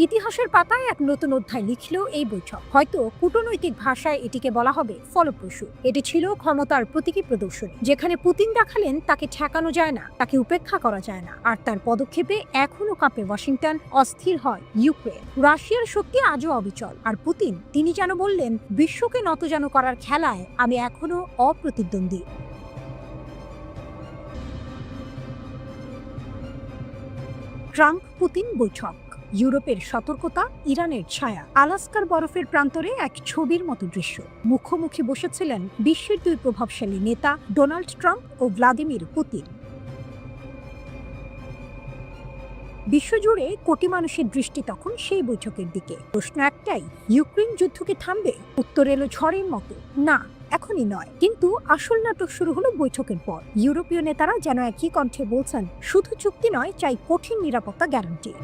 ইতিহাসের পাতায় এক নতুন অধ্যায় লিখল এই বৈঠক। হয়তো কূটনৈতিক ভাষায় এটিকে বলা হবে ফলপ্রসূ। এটি ছিল ক্ষমতার প্রতীকী প্রদর্শনী, যেখানে পুতিন দেখালেন তাকে ঠেকানো যায় না, তাকে উপেক্ষা করা যায় না, আর তার পদক্ষেপে এখনো কাঁপে ওয়াশিংটন, অস্থির হয় ইউক্রেন। রাশিয়ার শক্তি আজও অবিচল, আর পুতিন তিনি যেন বললেন, বিশ্বকে নতজানু করার খেলায় আমি এখনো অপ্রতিদ্বন্দ্বী। ট্রাম্প পুতিন বৈঠক, ইউরোপের সতর্কতা, ইরানের ছায়া, আলাস্কার বরফের প্রান্তরে এক ছবির মতো দৃশ্য। মুখোমুখি বসেছিলেন বিশ্বের দুই প্রভাবশালী নেতা, ডোনাল্ড ট্রাম্প ও ভ্লাদিমির পুতিন। বিশ্বজুড়ে কোটি মানুষের দৃষ্টি তখন সেই বৈঠকের দিকে। প্রশ্ন একটাই, ইউক্রেন যুদ্ধ কি থামবে? উত্তর এলো ঝড়ের মতো, না, এখনই নয়। কিন্তু আসল নাটক শুরু হলো বৈঠকের পর। ইউরোপীয় নেতারা যেন একই কণ্ঠে বলছেন, শুধু চুক্তি নয়, চাই কঠিন নিরাপত্তা গ্যারান্টি।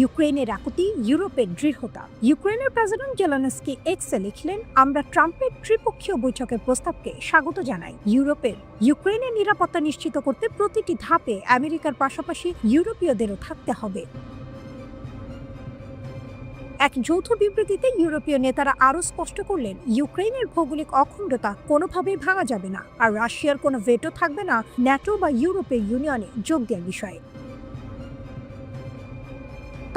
ইউক্রেনের আকুতি, ইউরোপের দৃঢ়তা। ইউক্রেনের প্রেসিডেন্ট জেলেনস্কি এক্সে লিখলেন, আমরা ট্রাম্পের ত্রিপক্ষীয় বৈঠকের প্রস্তাবকে স্বাগত জানাই। ইউক্রেনের নিরাপত্তা নিশ্চিত করতে প্রতিটি ধাপে আমেরিকার পাশাপাশি ইউরোপীয়দেরও থাকতে হবে। এক যৌথ বিবৃতিতে ইউরোপীয় নেতারা আরও স্পষ্ট করলেন, ইউক্রেনের ভৌগোলিক অখণ্ডতা কোনোভাবেই ভাঙা যাবে না, আর রাশিয়ার কোনো ভেটো থাকবে না ন্যাটো বা ইউরোপীয় ইউনিয়নে যোগ দেওয়ার বিষয়ে।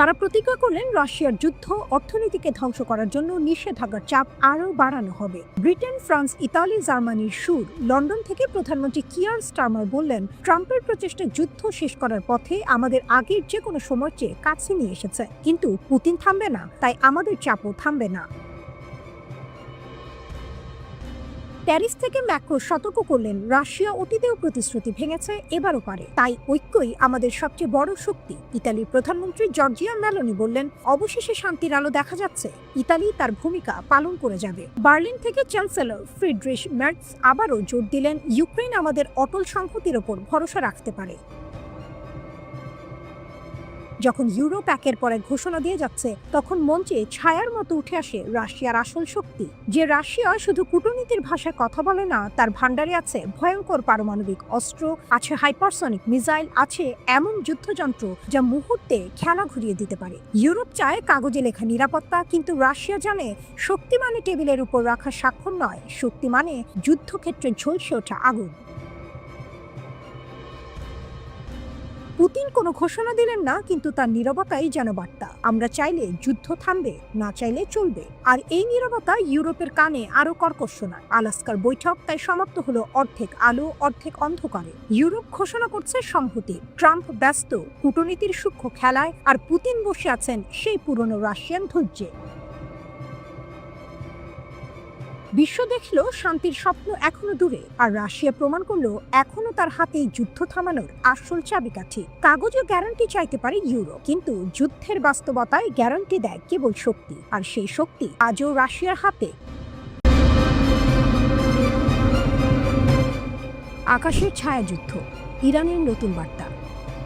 তারা প্রতিজ্ঞা করলেন, রাশিয়ার যুদ্ধ অর্থনীতিকে ধ্বংস করার জন্য নিষেধাজ্ঞার চাপ আরও বাড়ানো হবে। ব্রিটেন, ফ্রান্স, ইতালি, জার্মানির সুর। লন্ডন থেকে প্রধানমন্ত্রী কিয়ার স্টারমার বললেন, ট্রাম্পের প্রচেষ্টা যুদ্ধ শেষ করার পথে আমাদের আগের যে কোনো সময়ের চেয়ে কাছে নিয়ে এসেছে, কিন্তু পুতিন থামবে না, তাই আমাদের চাপও থামবে না। প্যারিস থেকে ম্যাক্রো সতর্ক করলেন, রাশিয়া অতীতেও প্রতিশ্রুতি ভেঙেছে, এবারও পারে, তাই ঐক্যই আমাদের সবচেয়ে বড় শক্তি। ইতালির প্রধানমন্ত্রী জর্জিয়া মেলোনি বললেন, অবশেষে শান্তির আলো দেখা যাচ্ছে, ইতালি তার ভূমিকা পালন করে যাবে। বার্লিন থেকে চ্যান্সেলর ফ্রিডরিশ মের্জ আবারও জোর দিলেন, ইউক্রেন আমাদের অটল সংহতির ওপর ভরসা রাখতে পারে। যখন ইউরোপ একের পর এক ঘোষণা দিয়ে যাচ্ছে, তখন মঞ্চে ছায়ার মতো উঠে আসে রাশিয়ার আসল শক্তি। যে রাশিয়া শুধু কূটনীতির ভাষায় কথা বলে না, তার ভান্ডারে আছে ভয়ঙ্কর পারমাণবিক অস্ত্র, আছে হাইপারসনিক মিসাইল, আছে এমন যুদ্ধযন্ত্র যা মুহূর্তে খেলা ঘুরিয়ে দিতে পারে। ইউরোপ চায় কাগজে লেখা নিরাপত্তা, কিন্তু রাশিয়া জানে শক্তি মানে টেবিলের উপর রাখা স্বাক্ষর নয়, শক্তি মানে যুদ্ধক্ষেত্রে ঝলসে ওঠা আগুন। পুতিন কোনো ঘোষণা দিলেন না, কিন্তু তার নীরবতাই যেন বার্তা, আমরা চাইলে যুদ্ধ থামবে, না চাইলে চলবে। আর এই নীরবতা ইউরোপের কানে আরো কর্কশ শোনায়। আলাস্কার বৈঠক তাই সমাপ্ত হলো অর্ধেক আলো অর্ধেক অন্ধকারে। ইউরোপ ঘোষণা করছে সংহতি, ট্রাম্প ব্যস্ত কূটনীতির সূক্ষ্ম খেলায়, আর পুতিন বসে আছেন সেই পুরনো রাশিয়ান ধৈর্যে। বিশ্ব দেখল শান্তির স্বপ্ন এখনো দূরে, আর রাশিয়া প্রমাণ করলো এখনো তার হাতে যুদ্ধ থামানোর আসল চাবিকাঠি। কাগজে গ্যারান্টি চাইতে পারে ইউরোপ, কিন্তু যুদ্ধের বাস্তবতায় গ্যারান্টি দেয় কেবল শক্তি, আর সেই শক্তি আজও রাশিয়ার হাতে। আকাশের ছায়াযুদ্ধ, ইরানের নতুন বার্তা,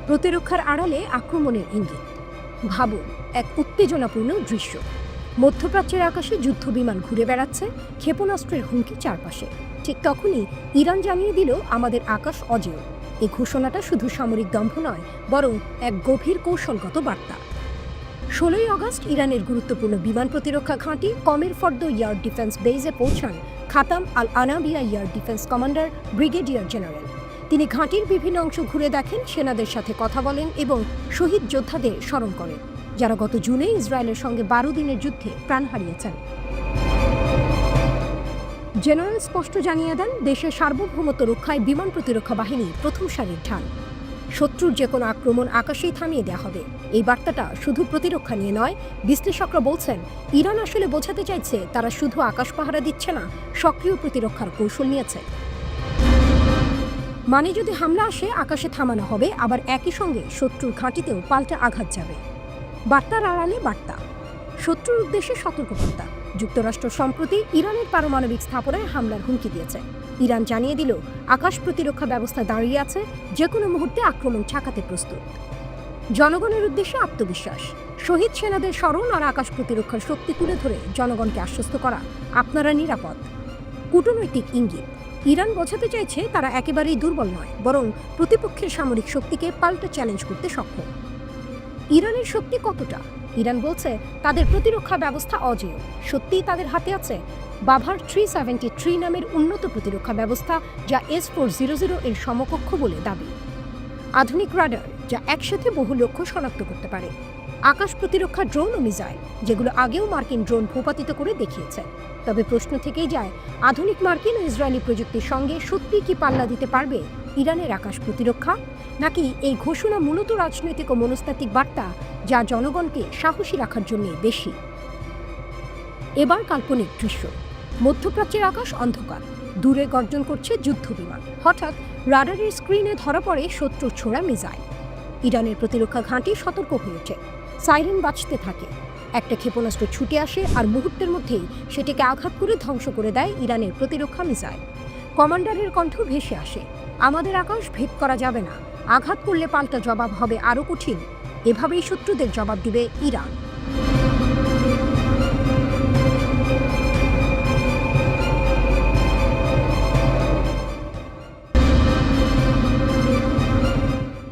প্রতিরক্ষার আড়ালে আক্রমণের ইঙ্গিত। ভাবুন, এক উত্তেজনাপূর্ণ দৃশ্য। মধ্যপ্রাচ্যের আকাশে যুদ্ধ বিমান ঘুরে বেড়াচ্ছে, ক্ষেপণাস্ত্রের হুমকি চারপাশে। ঠিক তখনই ইরান জানিয়ে দিল, আমাদের আকাশ অজেয়। এই ঘোষণাটা শুধু সামরিক দম্ভ নয়, বরং এক গভীর কৌশলগত বার্তা। 16ই আগস্ট ইরানের গুরুত্বপূর্ণ বিমান প্রতিরক্ষা ঘাঁটি কমের ফর্দ এয়ার ডিফেন্স বেজে পৌঁছান Khatam al Anbiya air defence commander brigadier general. তিনি ঘাঁটির বিভিন্ন অংশ ঘুরে দেখেন, সেনাদের সাথে কথা বলেন এবং শহীদ যোদ্ধাদের স্মরণ করেন, যারা গত জুনে ইসরায়েলের সঙ্গে 12 দিনের যুদ্ধে প্রাণ হারিয়েছেন। জেনারেল স্পষ্ট জানিয়ে দেন, দেশের সার্বভৌমত্ব রক্ষায় বিমান প্রতিরক্ষা বাহিনী প্রথম সারির ঢাল। শত্রুর যে কোনো আক্রমণ আকাশেই থামিয়ে দেওয়া হবে। এই বার্তাটা শুধু প্রতিরক্ষা নিয়ে নয়, বিশ্লেষকরা বলছেন ইরান আসলে বোঝাতে চাইছে তারা শুধু আকাশ পাহারা দিচ্ছে না, সক্রিয় প্রতিরক্ষার কৌশল নিয়েছে। মানে যদি হামলা আসে, আকাশে থামানো হবে, আবার একই সঙ্গে শত্রুর ঘাঁটিতেও পাল্টা আঘাত যাবে। বার্তার আড়ালে বার্তা, শত্রুর উদ্দেশ্যে সতর্কবার্তা, যুক্তরাষ্ট্র সম্প্রতি ইরানের পারমাণবিক স্থাপনায় হামলার হুমকি দিয়েছে। ইরান জানিয়ে দিল আকাশ প্রতিরক্ষা ব্যবস্থা দাঁড়িয়ে আছে, যে কোনো মুহূর্তে আক্রমণ ঠেকাতে প্রস্তুত। জনগণের উদ্দেশ্যে আত্মবিশ্বাস, শহীদ সেনাদের স্মরণ আর আকাশ প্রতিরক্ষার শক্তি তুলে ধরে জনগণকে আশ্বস্ত করা, আপনারা নিরাপদ। কূটনৈতিক ইঙ্গিত, ইরান বোঝাতে চাইছে তারা একেবারেই দুর্বল নয়, বরং প্রতিপক্ষের সামরিক শক্তিকে পাল্টা চ্যালেঞ্জ করতে সক্ষম। ইরানের শক্তি কতটা? ইরান বলছে তাদের প্রতিরক্ষা ব্যবস্থা অজেয়। সত্যিই তাদের হাতে আছে বাভার 373 নামের উন্নত প্রতিরক্ষা ব্যবস্থা, যা S-400 এর সমকক্ষ বলে দাবি। আধুনিক রাডার, যা একসাথে বহু লক্ষ্য শনাক্ত করতে পারে। আকাশ প্রতিরক্ষা ড্রোন ও মিসাইল, যেগুলো আগেও মার্কিন ড্রোন ভূপাতিত করে দেখিয়েছে। তবে প্রশ্ন থেকেই যায়, আধুনিক মার্কিন ও ইসরায়েলি প্রযুক্তির সঙ্গে সত্যি কি পাল্লা দিতে পারবে ইরানের আকাশ প্রতিরক্ষা, নাকি এই ঘোষণা মূলত রাজনৈতিক ও মনস্তাত্ত্বিক বার্তা, যা জনগণকে সাহসী রাখার জন্য বেশি? এবার কাল্পনিক দৃশ্য, মধ্যপ্রাচ্যের আকাশ অন্ধকার, দূরে গর্জন করছে যুদ্ধ বিমান। হঠাৎ রাডারের স্ক্রিনে ধরা পড়ে শত্রুর ছোড়া মিসাইল। ইরানের প্রতিরক্ষা ঘাঁটি সতর্ক হয়েছে, সাইরেন বাজতে থাকে। একটা ক্ষেপণাস্ত্র ছুটে আসে আর মুহূর্তের মধ্যেই সেটিকে আঘাত করে ধ্বংস করে দেয় ইরানের প্রতিরক্ষা মিসাইল। কমান্ডারের কণ্ঠ ভেসে আসে, আমাদের আকাশ ভেদ করা যাবে না, আঘাত করলে পাল্টা জবাব হবে আরও কঠিন। এভাবেই শত্রুদের জবাব দিবে ইরান।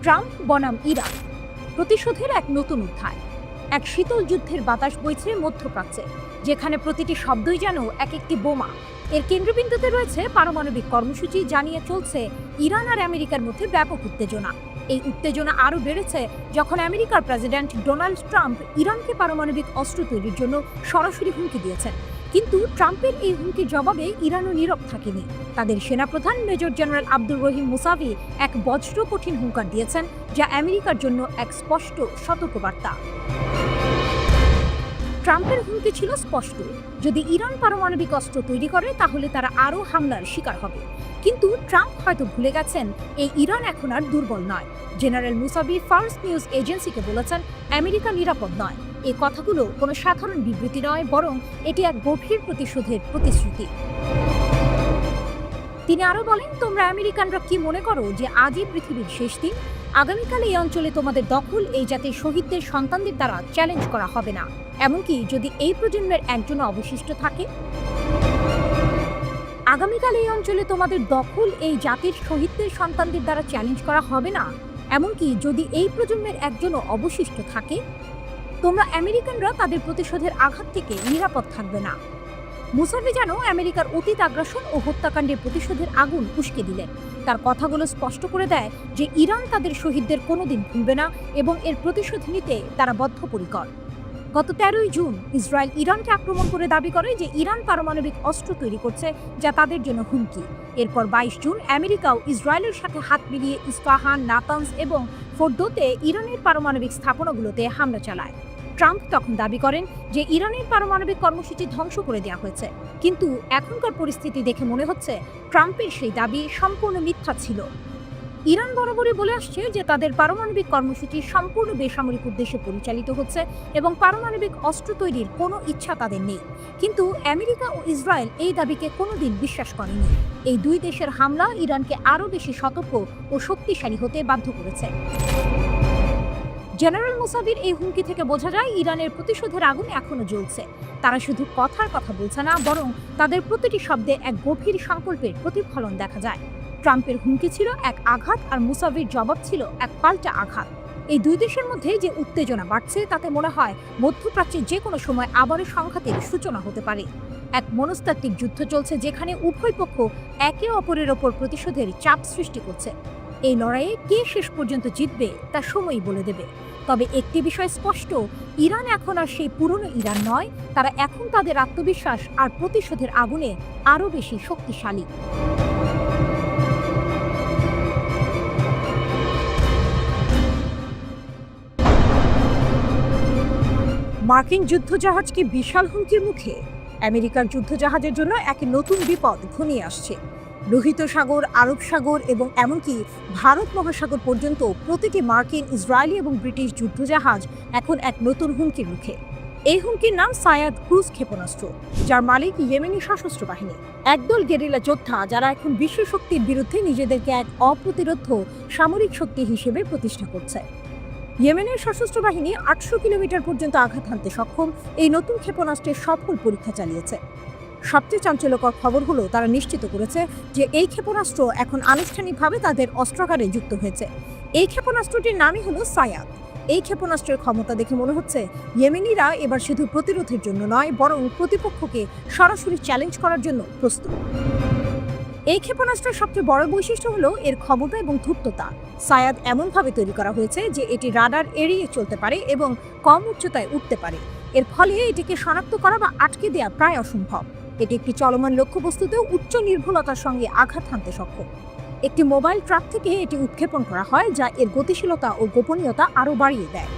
ট্রাম্প বনাম ইরান, প্রতিশোধের এক নতুন অধ্যায়। এক শীতল যুদ্ধের বাতাস বইছে মধ্যপ্রাচ্যে, যেখানে প্রতিটি শব্দই যেন এক একটি বোমা। এর কেন্দ্রবিন্দুতে রয়েছে পারমাণবিক কর্মসূচি, জানিয়ে চলছে ইরান আর আমেরিকার মধ্যে ব্যাপক উত্তেজনা। এই উত্তেজনা আরও বেড়েছে যখন আমেরিকার প্রেসিডেন্ট ডোনাল্ড ট্রাম্প ইরানকে পারমাণবিক অস্ত্র তৈরির জন্য সরাসরি হুমকি দিয়েছেন। কিন্তু ট্রাম্পের এই হুমকির জবাবে ইরানও নীরব থাকেনি। তাদের সেনাপ্রধান major general Abdur Rahim Musavi এক বজ্র কঠিন হুঙ্কার দিয়েছেন, যা আমেরিকার জন্য এক স্পষ্ট সতর্কবার্তা। ট্রাম্পের হুমকি ছিল স্পষ্ট, যদি ইরান পারমাণবিক অস্ত্র তৈরি করে তাহলে তারা আরও হামলার শিকার হবে। কিন্তু ট্রাম্প হয়তো ভুলে গেছেন এই ইরান এখন আর দুর্বল নয়। জেনারেল মুসাভি ফার্স্ট নিউজ এজেন্সিকে বলেছেন, আমেরিকা নিরাপদ নয়। এই কথাগুলো কোনো সাধারণ বিবৃতি নয়, বরং এটি এক গভীর প্রতিশোধের প্রতিশ্রুতি। তিনি আরও বলেন, তোমরা আমেরিকানরা কি মনে করো যে আজই পৃথিবীর শেষ দিন? আগামীকাল এই অঞ্চলে তোমাদের দখল এই জাতির শহীদদের সন্তানদের দ্বারা চ্যালেঞ্জ করা হবে না, এমনকি যদি এই প্রজন্মের একজনও অবশিষ্ট থাকে। আগামীকাল এই অঞ্চলে তোমাদের দখল এই জাতির শহীদদের সন্তানদের দ্বারা চ্যালেঞ্জ করা হবে না, এমনকি যদি এই প্রজন্মের একজনও অবশিষ্ট থাকে। তোমরা আমেরিকানরা তাদের প্রতিশোধের আঘাত থেকে নিরাপদ থাকবে না। মুসাভি যেন আমেরিকার অতীত আগ্রাসন ও হত্যাকাণ্ডের প্রতিশোধের আগুন উস্কে দিলেন। তার কথাগুলো স্পষ্ট করে দেয় যে ইরান তাদের শহীদদের কোনোদিন ভুলবে না এবং এর প্রতিশোধ নিতে তারা বদ্ধপরিকর। গত 13ই জুন ইসরায়েল ইরানকে আক্রমণ করে দাবি করে যে ইরান পারমাণবিক অস্ত্র তৈরি করছে, যা তাদের জন্য হুমকি। এরপর 22 জুন আমেরিকাও ইসরায়েলের সাথে হাত মিলিয়ে ইস্পাহান, নাতানজ এবং ফোর্দোতে ইরানের পারমাণবিক স্থাপনাগুলোতে হামলা চালায়। ট্রাম্প তখন দাবি করেন যে ইরানের পারমাণবিক কর্মসূচি ধ্বংস করে দেওয়া হয়েছে, কিন্তু এখনকার পরিস্থিতি দেখে মনে হচ্ছে ট্রাম্পের সেই দাবি সম্পূর্ণ মিথ্যা ছিল। ইরান বরাবরই বলে আসছে যে তাদের পারমাণবিক কর্মসূচি সম্পূর্ণ বেসামরিক উদ্দেশ্যে পরিচালিত হচ্ছে এবং পারমাণবিক অস্ত্র তৈরির কোনো ইচ্ছা তাদের নেই। কিন্তু আমেরিকা ও ইসরায়েল এই দাবিকে কোনোদিন বিশ্বাস করেনি। এই দুই দেশের হামলা ইরানকে আরও বেশি সতর্ক ও শক্তিশালী হতে বাধ্য করেছে। জেনারেল মুসাভির এই হুমকি থেকে বোঝা যায় ইরানের প্রতিশোধের আগুন এখনো জ্বলছে। তারা শুধু কথার কথা বলছে না, বরং তাদের প্রতিটি শব্দে এক গভীর সংকল্পের প্রতিফলন দেখা যায়। ট্রাম্পের হুমকি ছিল এক আঘাত আর মুসাভির জবাব ছিল এক পাল্টা আঘাত। এই দুই দেশের মধ্যে যে উত্তেজনা বাড়ছে তাতে মনে হয় মধ্যপ্রাচ্যে যে কোনো সময় আবারও সংঘাতের সূচনা হতে পারে। এক মনস্তাত্ত্বিক যুদ্ধ চলছে যেখানে উভয় পক্ষ একে অপরের ওপর প্রতিশোধের চাপ সৃষ্টি করছে। এই লড়াইয়ে কে শেষ পর্যন্ত জিতবে তা সময়ই বলে দেবে। তবে একটি বিষয় স্পষ্ট, ইরান এখন আর সেই পুরনো ইরান নয়। তারা এখন তাদের আত্মবিশ্বাস আর প্রতিশোধের আগুনে আরও বেশি শক্তিশালী। মার্কিন যুদ্ধজাহাজ কি বিশাল হুমকির মুখে? আমেরিকার যুদ্ধজাহাজের জন্য এক নতুন বিপদ ঘনিয়ে আসছে। লোহিত সাগর, আরব সাগর এবং এমনকি ভারত মহাসাগর পর্যন্ত প্রতিটি মার্কিন, ইসরায়েলি এবং ব্রিটিশ যুদ্ধজাহাজ এখন এক নতুন হুমকির মুখে। এই হুমকির নাম সায়াদ ক্রুজ ক্ষেপণাস্ত্র, যার মালিক ইয়েমেনি সশস্ত্র বাহিনী। একদল গেরিলা যোদ্ধা যারা এখন বিশ্ব শক্তির বিরুদ্ধে নিজেদেরকে এক অপ্রতিরোধ্য সামরিক শক্তি হিসেবে প্রতিষ্ঠা করছে। ইয়েমেনের সশস্ত্র বাহিনী ৮০০ কিলোমিটার পর্যন্ত আঘাত হানতে সক্ষম এই নতুন ক্ষেপণাস্ত্রের সফল পরীক্ষা চালিয়েছে। সবচেয়ে চাঞ্চল্যকর খবর হলো তারা নিশ্চিত করেছে যে এই ক্ষেপণাস্ত্র এখন আনুষ্ঠানিকভাবে তাদের অস্ত্রাগারে যুক্ত হয়েছে। এই ক্ষেপণাস্ত্রটির নামই হলো সায়াদ। এই ক্ষেপণাস্ত্রের ক্ষমতা দেখে মনে হচ্ছে ইয়েমেনিরা এবার শুধু প্রতিরোধের জন্য নয়, বরং প্রতিপক্ষকে সরাসরি চ্যালেঞ্জ করার জন্য প্রস্তুত। এই ক্ষেপণাস্ত্রের সবচেয়ে বড় বৈশিষ্ট্য হলো এর ক্ষমতা এবং ধূর্ততা। সায়াদ এমনভাবে তৈরি করা হয়েছে যে এটি রাডার এড়িয়ে চলতে পারে এবং কম উচ্চতায় উঠতে পারে। এর ফলে এটিকে শনাক্ত করা বা আটকে দেওয়া প্রায় অসম্ভব। এটি একটি চলমান লক্ষ্যবস্তুতেও উচ্চ নির্ভুলতার সঙ্গে আঘাত হানতে সক্ষম। একটি মোবাইল ট্রাক থেকে এটি উৎক্ষেপণ করা হয়, যা এর গতিশীলতা ও গোপনীয়তা আরও বাড়িয়ে দেয়।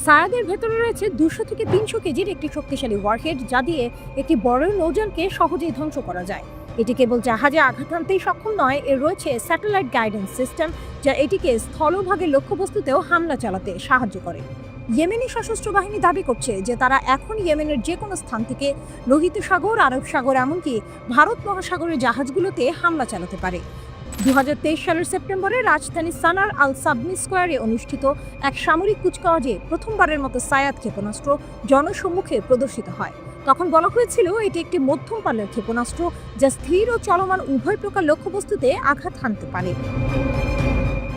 সায়াদের ভেতরে রয়েছে ২০০ থেকে ৩০০ কেজির একটি শক্তিশালী ওয়ারহেড, যা দিয়ে একটি বড় নৌযানকে সহজেই ধ্বংস করা যায়। এটি কেবল জাহাজে আঘাত হানতেই সক্ষম নয়, এর রয়েছে স্যাটেলাইট গাইডেন্স সিস্টেম, যা এটিকে স্থলভাগে লক্ষ্যবস্তুতেও হামলা চালাতে সাহায্য করে। ইয়েমেনি সশস্ত্র বাহিনী দাবি করছে যে তারা এখন ইয়েমেনের যে কোনো স্থান থেকে লোহিত সাগর, আরব সাগর, এমনকি ভারত মহাসাগরের জাহাজগুলোতে হামলা চালাতে পারে। ২০২৩ সালের সেপ্টেম্বরে রাজধানী সানার আল সাবনি স্কোয়ারে অনুষ্ঠিত এক সামরিক কুচকাওয়াজে প্রথমবারের মতো সায়াদ ক্ষেপণাস্ত্র জনসম্মুখে প্রদর্শিত হয়। তখন বলা হয়েছিল এটি একটি মধ্যম পাল্লার ক্ষেপণাস্ত্র, যা স্থির ও চলমান উভয় প্রকার লক্ষ্যবস্তুতে আঘাত হানতে পারে।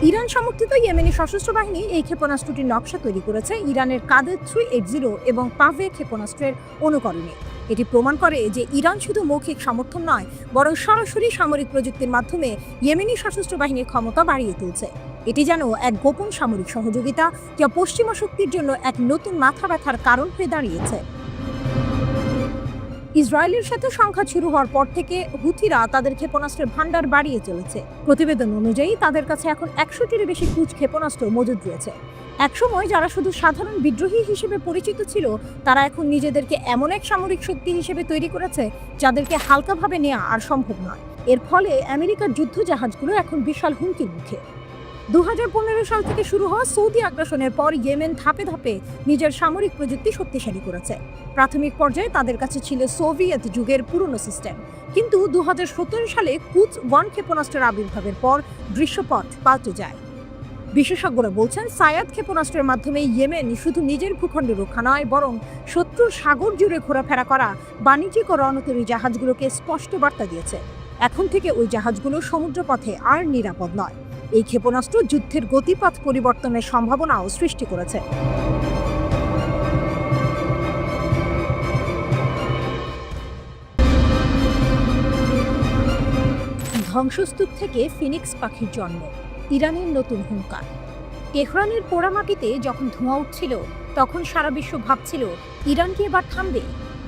ইরান সমর্থিত ইয়েমেনি সশস্ত্র বাহিনী এই ক্ষেপণাস্ত্রটির নকশা তৈরি করেছে ইরানের কাদের 380 এবং পাভে ক্ষেপণাস্ত্রের অনুকরণে। এটি প্রমাণ করে যে ইরান শুধু মৌখিক সমর্থন নয়, বরং সরাসরি সামরিক প্রযুক্তির মাধ্যমে ইয়েমেনি সশস্ত্র বাহিনীর ক্ষমতা বাড়িয়ে তুলছে। এটি যেন এক গোপন সামরিক সহযোগিতা, যা পশ্চিমা শক্তির জন্য এক নতুন মাথা ব্যথার কারণ হয়ে দাঁড়িয়েছে। ইসরায়েলের সাথে সংঘাত শুরু হওয়ার পর থেকে হুথিরা তাদের ক্ষেপণাস্ত্রের ভান্ডার বাড়িয়ে চলেছে। প্রতিবেদন অনুযায়ী তাদের কাছে এখন ১০০টির বেশি ক্রুজ ক্ষেপণাস্ত্র মজুদ রয়েছে। একসময় যারা শুধু সাধারণ বিদ্রোহী হিসেবে পরিচিত ছিল, তারা এখন নিজেদেরকে এমন এক সামরিক শক্তি হিসেবে তৈরি করেছে যাদেরকে হালকাভাবে নেওয়া আর সম্ভব নয়। এর ফলে আমেরিকার যুদ্ধ জাহাজগুলো এখন বিশাল হুমকির মুখে। ২০১৫ সাল থেকে শুরু হওয়া সৌদি আগ্রাসনের পর ইয়েমেন ধাপে ধাপে নিজের সামরিক প্রযুক্তি শক্তিশালী করেছে। প্রাথমিক পর্যায়ে তাদের কাছে ছিল সোভিয়েত যুগের পুরনো সিস্টেম, কিন্তু ২০১৭ সালে কুচ 1 ক্ষেপণাস্ত্রের আবির্ভাবের পর দৃশ্যপট পাল্টে যায়। বিশেষজ্ঞরা বলছেন সায়াদ ক্ষেপণাস্ত্রের মাধ্যমে ইয়েমেন শুধু নিজের ভূখণ্ড রক্ষা নয়, বরং শত্রুর সাগর জুড়ে ঘোরাফেরা করা বাণিজ্যিক ও রণতরী জাহাজগুলোকে স্পষ্ট বার্তা দিয়েছে এখন থেকে ওই জাহাজগুলো সমুদ্রপথে আর নিরাপদ নয়। এই ক্ষেপণাস্ত্র যুদ্ধের গতিপথ পরিবর্তনের সম্ভাবনাও সৃষ্টি করেছে। ধ্বংসস্তূপ থেকে ফিনিক্স পাখির জন্ম, ইরানের নতুন হুঙ্কার। তেহরানের পোড়ামাটিতে যখন ধোঁয়া উঠছিল, তখন সারা বিশ্ব ভাবছিল ইরান কি এবার থামবে?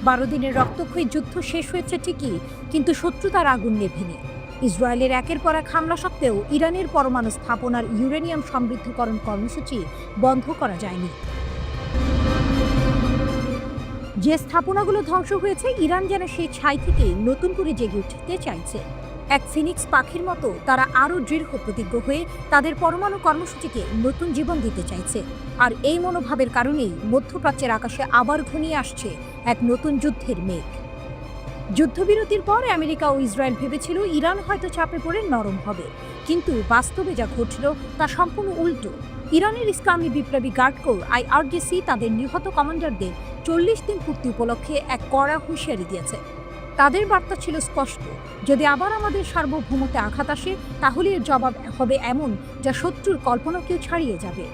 ১২ দিনের রক্তক্ষয়ী যুদ্ধ শেষ হয়েছে ঠিকই, কিন্তু শত্রুতার আগুন নেভেনি। ইসরায়েলের একের পর এক হামলা সত্ত্বেও ইরানের পরমাণু স্থাপনার ইউরেনিয়াম সমৃদ্ধকরণ কর্মসূচি বন্ধ করা যায়নি। যে স্থাপনাগুলো ধ্বংস হয়েছে, ইরান যেন সেই ছাই থেকে নতুন করে জেগে উঠতে চাইছে। এক ফিনিক্স পাখির মতো তারা আরও দৃঢ় প্রতিজ্ঞ হয়ে তাদের পরমাণু কর্মসূচিকে নতুন জীবন দিতে চাইছে। আর এই মনোভাবের কারণেই মধ্যপ্রাচ্যের আকাশে আবার ঘনিয়ে আসছে এক নতুন যুদ্ধের মেঘ। যুদ্ধবিরতির পর আমেরিকা ও ইসরায়েল ভেবেছিল ইরান হয়তো চাপে পড়ে নরম হবে, কিন্তু বাস্তবে যা ঘটল তা সম্পূর্ণ উল্টো। ইরানের ইসলামী বিপ্লবী গার্ড কোর IRGC তাদের নিহত কমান্ডারদের ৪০ দিন পূর্তি উপলক্ষে এক কড়া হুঁশিয়ারি দিয়েছে। তাদের বার্তা ছিল স্পষ্ট, যদি আবার আমাদের সার্বভৌমত্বে আঘাত আসে, তাহলে এর জবাব হবে এমন যা শত্রুর কল্পনাকেও ছাড়িয়ে যাবে।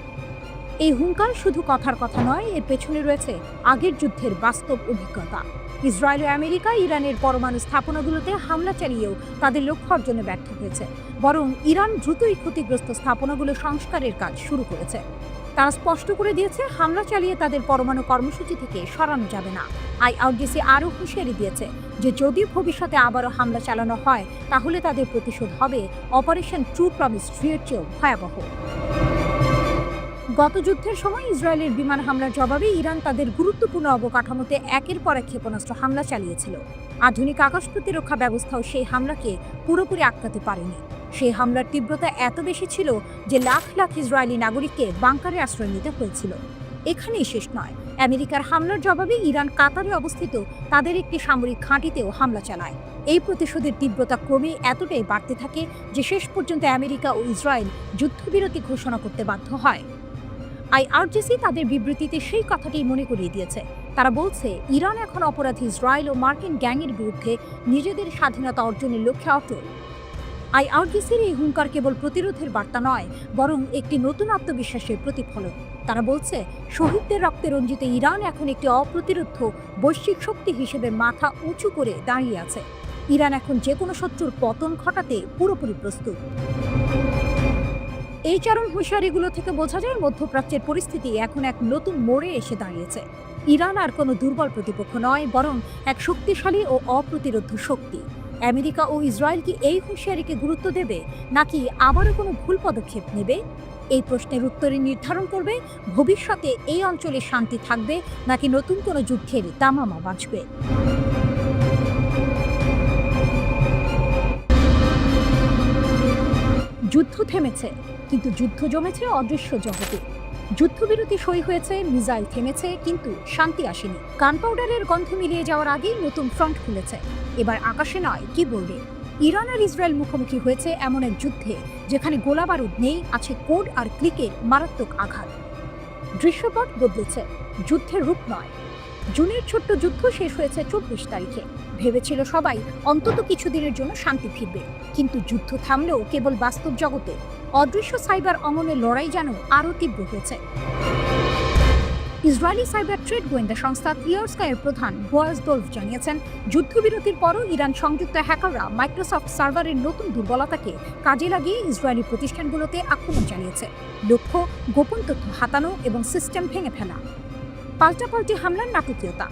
এই হুঙ্কার শুধু কথার কথা নয়, এর পেছনে রয়েছে আগের যুদ্ধের বাস্তব অভিজ্ঞতা। ইসরায়েল ও আমেরিকা ইরানের পরমাণু স্থাপনাগুলোতে হামলা চালিয়েও তাদের লক্ষ্য অর্জনে ব্যর্থ হয়েছে, বরং ইরান দ্রুতই ক্ষতিগ্রস্ত স্থাপনাগুলো সংস্কারের কাজ শুরু করেছে। তারা স্পষ্ট করে দিয়েছে হামলা চালিয়ে তাদের পরমাণু কর্মসূচি থেকে সরানো যাবে না। IRGC আরও হুঁশিয়ারি দিয়েছে যে যদি ভবিষ্যতে আবারও হামলা চালানো হয়, তাহলে তাদের প্রতিশোধ হবে অপারেশন ট্রু প্রমিস 3 এর চেয়েও ভয়াবহ। গত যুদ্ধের সময় ইসরায়েলের বিমান হামলার জবাবে ইরান তাদের গুরুত্বপূর্ণ অবকাঠামোতে একের পর এক ক্ষেপণাস্ত্র হামলা চালিয়েছিল। আধুনিক আকাশ প্রতিরক্ষা ব্যবস্থাও সেই হামলাকে পুরোপুরি আটকাতে পারেনি। সেই হামলার তীব্রতা এত বেশি ছিল যে লাখ লাখ ইসরায়েলি নাগরিককে বাংকারে আশ্রয় নিতে হয়েছিল। এখানেই শেষ নয়। আমেরিকার হামলার জবাবে ইরান কাতারে অবস্থিত তাদের একটি সামরিক ঘাঁটিতেও হামলা চালায়। এই প্রতিশোধের তীব্রতা ক্রমে এতটাই বাড়তে থাকে যে শেষ পর্যন্ত আমেরিকা ও ইসরায়েল যুদ্ধবিরতি ঘোষণা করতে বাধ্য হয়। আইআরজিসি তাদের বিবৃতিতে সেই কথাটি মনে করিয়ে দিয়েছে। তারা বলছে, ইরান এখন অপরাধী ইসরায়েল ও মার্কিন গ্যাংয়ের বিরুদ্ধে নিজেদের স্বাধীনতা অর্জনের লক্ষ্যে অটল। আইআরজিসির এই হুঙ্কার কেবল প্রতিরোধের বার্তা নয়, বরং একটি নতুন আত্মবিশ্বাসের প্রতিফলন। তারা বলছে, শহীদদের রক্তে রঞ্জিত ইরান এখন একটি অপ্রতিরোধ বৈশ্বিক শক্তি হিসেবে মাথা উঁচু করে দাঁড়িয়ে আছে। ইরান এখন যে কোনো শত্রুর পতন ঘটাতে পুরোপুরি প্রস্তুত। এই চরম হুঁশিয়ারিগুলো থেকে বোঝা যায় মধ্যপ্রাচ্যের পরিস্থিতি এখন এক নতুন মোড়ে এসে দাঁড়িয়েছে। ইরান আর কোনো দুর্বল প্রতিপক্ষ নয়, বরং এক শক্তিশালী ও অপ্রতিরোধ্য শক্তি। আমেরিকা ও ইসরায়েল কি এই হুঁশিয়ারিকে গুরুত্ব দেবে, নাকি আবারও কোনো ভুল পদক্ষেপ নেবে? এই প্রশ্নের উত্তরই নির্ধারণ করবে ভবিষ্যতে এই অঞ্চলে শান্তি থাকবে নাকি নতুন কোনো যুদ্ধের দামামা বাজবে। যুদ্ধ থেমেছে, কিন্তু যুদ্ধ জমেছে অদৃশ্য জগতে। যুদ্ধবিরতি সই হয়েছে, মিসাইল থেমেছে, কিন্তু শান্তি আসেনি। গানপাউডারের গন্ধ মিলিয়ে যাওয়ার আগেই নতুন ফ্রন্ট খুলেছে। এবার আকাশে নয়, কিবোর্ডে। ইরান আর ইসরায়েল মুখোমুখি হয়েছে এমন এক যুদ্ধে যেখানে গোলাবারুদ নেই, আছে কোড আর ক্লিকের মারাত্মক আঘাত। দৃশ্যপট বদলেছে, যুদ্ধের রূপ নয়। জুনের ছোট্ট যুদ্ধ শেষ হয়েছে 24 তারিখে। ভেবেছিল সবাই অন্তত কিছুদিনের জন্য শান্তি ফিরবে, কিন্তু যুদ্ধ থামলেও কেবল বাস্তব জগতে। অদৃশ্য সাইবার অমনের লড়াই যেন আরও তীব্র হয়েছে। ইসরায়েলি সাইবার ট্রেড গোয়েন্দা সংস্থা ক্লিয়ারস্কাইয়ের প্রধান বয়াজ দোলভ জানিয়েছেন, যুদ্ধবিরতির পরও ইরান সংযুক্ত হ্যাকাররা মাইক্রোসফট সার্ভারের নতুন দুর্বলতাকে কাজে লাগিয়ে ইসরায়েলি প্রতিষ্ঠানগুলোতে আক্রমণ চালিয়েছে। লক্ষ্য গোপন তথ্য হাতানো এবং সিস্টেম ভেঙে ফেলা। পাল্টাপাল্টি হামলার নাটকীয়তা।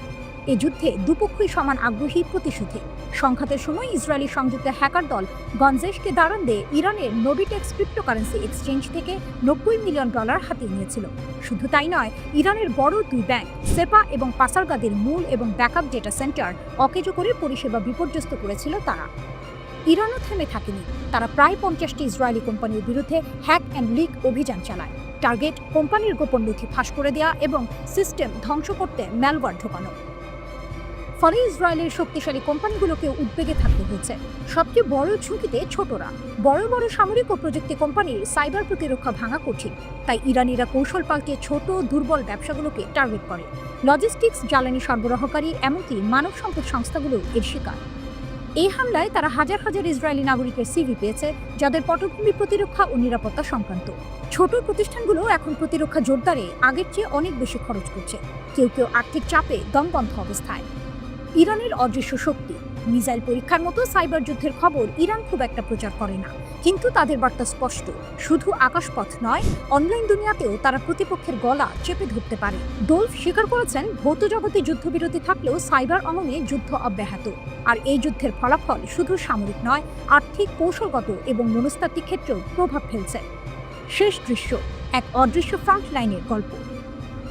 এ যুদ্ধে দুপক্ষই সমান আগ্রহী প্রতিশোধে। সংঘাতের সময় ইসরায়েলি সংযুক্ত হ্যাকার দল গঞ্জেশকে দাঁড়ান দিয়ে ইরানের নোবিটেক্স ক্রিপ্টোকারেন্সি এক্সচেঞ্জ থেকে $90 মিলিয়ন হাতিয়ে নিয়েছিল। শুধু তাই নয়, ইরানের বড় দুই ব্যাংক সেপা এবং পাসারগাদের মূল এবং ব্যাকআপ ডেটা সেন্টার অকেজো করে পরিষেবা বিপর্যস্ত করেছিল তারা। ইরানও থেমে থাকেনি। তারা প্রায় 50টি ইসরায়েলি কোম্পানির বিরুদ্ধে হ্যাক অ্যান্ড লিক অভিযান চালায়। টার্গেট কোম্পানির গোপন নথি ফাঁস করে দেওয়া এবং সিস্টেম ধ্বংস করতে ম্যালওয়্যার ঢোকানো। ফলে ইসরায়েলের শক্তিশালী কোম্পানিগুলোকে উদ্বেগে থাকতে হয়েছে। সবচেয়ে বড় ঝুঁকিতে ছোটরা। বড় বড় সামরিক ও প্রযুক্তি কোম্পানির সাইবার প্রতিরক্ষা ভাঙা কঠিন। তাই ইরানিরা কৌশল পাল্টে ছোট দুর্বল ব্যবসাগুলোকে টার্গেট করে। লজিস্টিক্স, জ্বালানি সরবরাহকারী, এমনকি মানব সম্পদ সংস্থাগুলো এর শিকার। এই হামলায় তারা হাজার হাজার ইসরায়েলি নাগরিকের সিভি পেয়েছে, যাদের পটভূমি প্রতিরক্ষা ও নিরাপত্তা সংক্রান্ত। ছোট প্রতিষ্ঠানগুলো এখন প্রতিরক্ষা জোরদারে আগের চেয়ে অনেক বেশি খরচ করছে। কেউ কেউ আর্থিক চাপে দমবন্ধ অবস্থায়। ইরানের অদৃশ্য শক্তি। মিসাইল পরীক্ষার মতো সাইবার যুদ্ধের খবর ইরান খুব একটা প্রচার করে না, কিন্তু তাদের বার্তা স্পষ্ট। শুধু আকাশপথ নয়, অনলাইন দুনিয়াতেও তারা প্রতিপক্ষের গলা চেপে ধরতে পারে। দোলভ স্বীকার করেছেন, ভৌত জগতে যুদ্ধবিরতি থাকলেও সাইবার অঙ্গনে যুদ্ধ অব্যাহত। আর এই যুদ্ধের ফলাফল শুধু সামরিক নয়, আর্থিক, কৌশলগত এবং মনস্তাত্ত্বিক ক্ষেত্রেও প্রভাব ফেলছে। শেষ দৃশ্য, এক অদৃশ্য ফ্রন্ট লাইনের গল্প।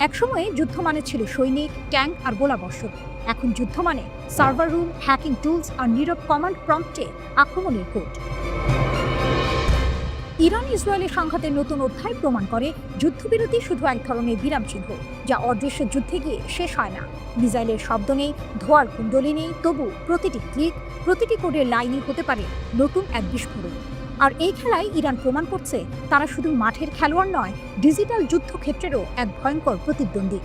একসময়ে যুদ্ধ মানে ছিল সৈনিক, ট্যাঙ্ক আর গোলাবর্ষণ। এখন যুদ্ধ মানে সার্ভার রুম, হ্যাকিং টুলস আর নীরব কমান্ড প্রম্পটে আক্রমণের কোড। ইরান ইসরায়েলের সংঘাতের নতুন অধ্যায় প্রমাণ করে, যুদ্ধবিরতি শুধু এক ধরনের বিরাম চিহ্ন, যা অদৃশ্য যুদ্ধে গিয়ে শেষ হয় না। মিসাইলের শব্দ নেই, ধোঁয়ার কুণ্ডলী নেই, তবু প্রতিটি ক্লিক, প্রতিটি কোডের লাইনই হতে পারে নতুন এক বিস্ফোরণ। আর এই খেলায় ইরান প্রমাণ করছে, তারা শুধু মাঠের খেলোয়াড় নয়, ডিজিটাল যুদ্ধক্ষেত্রেরও এক ভয়ঙ্কর প্রতিদ্বন্দ্বী।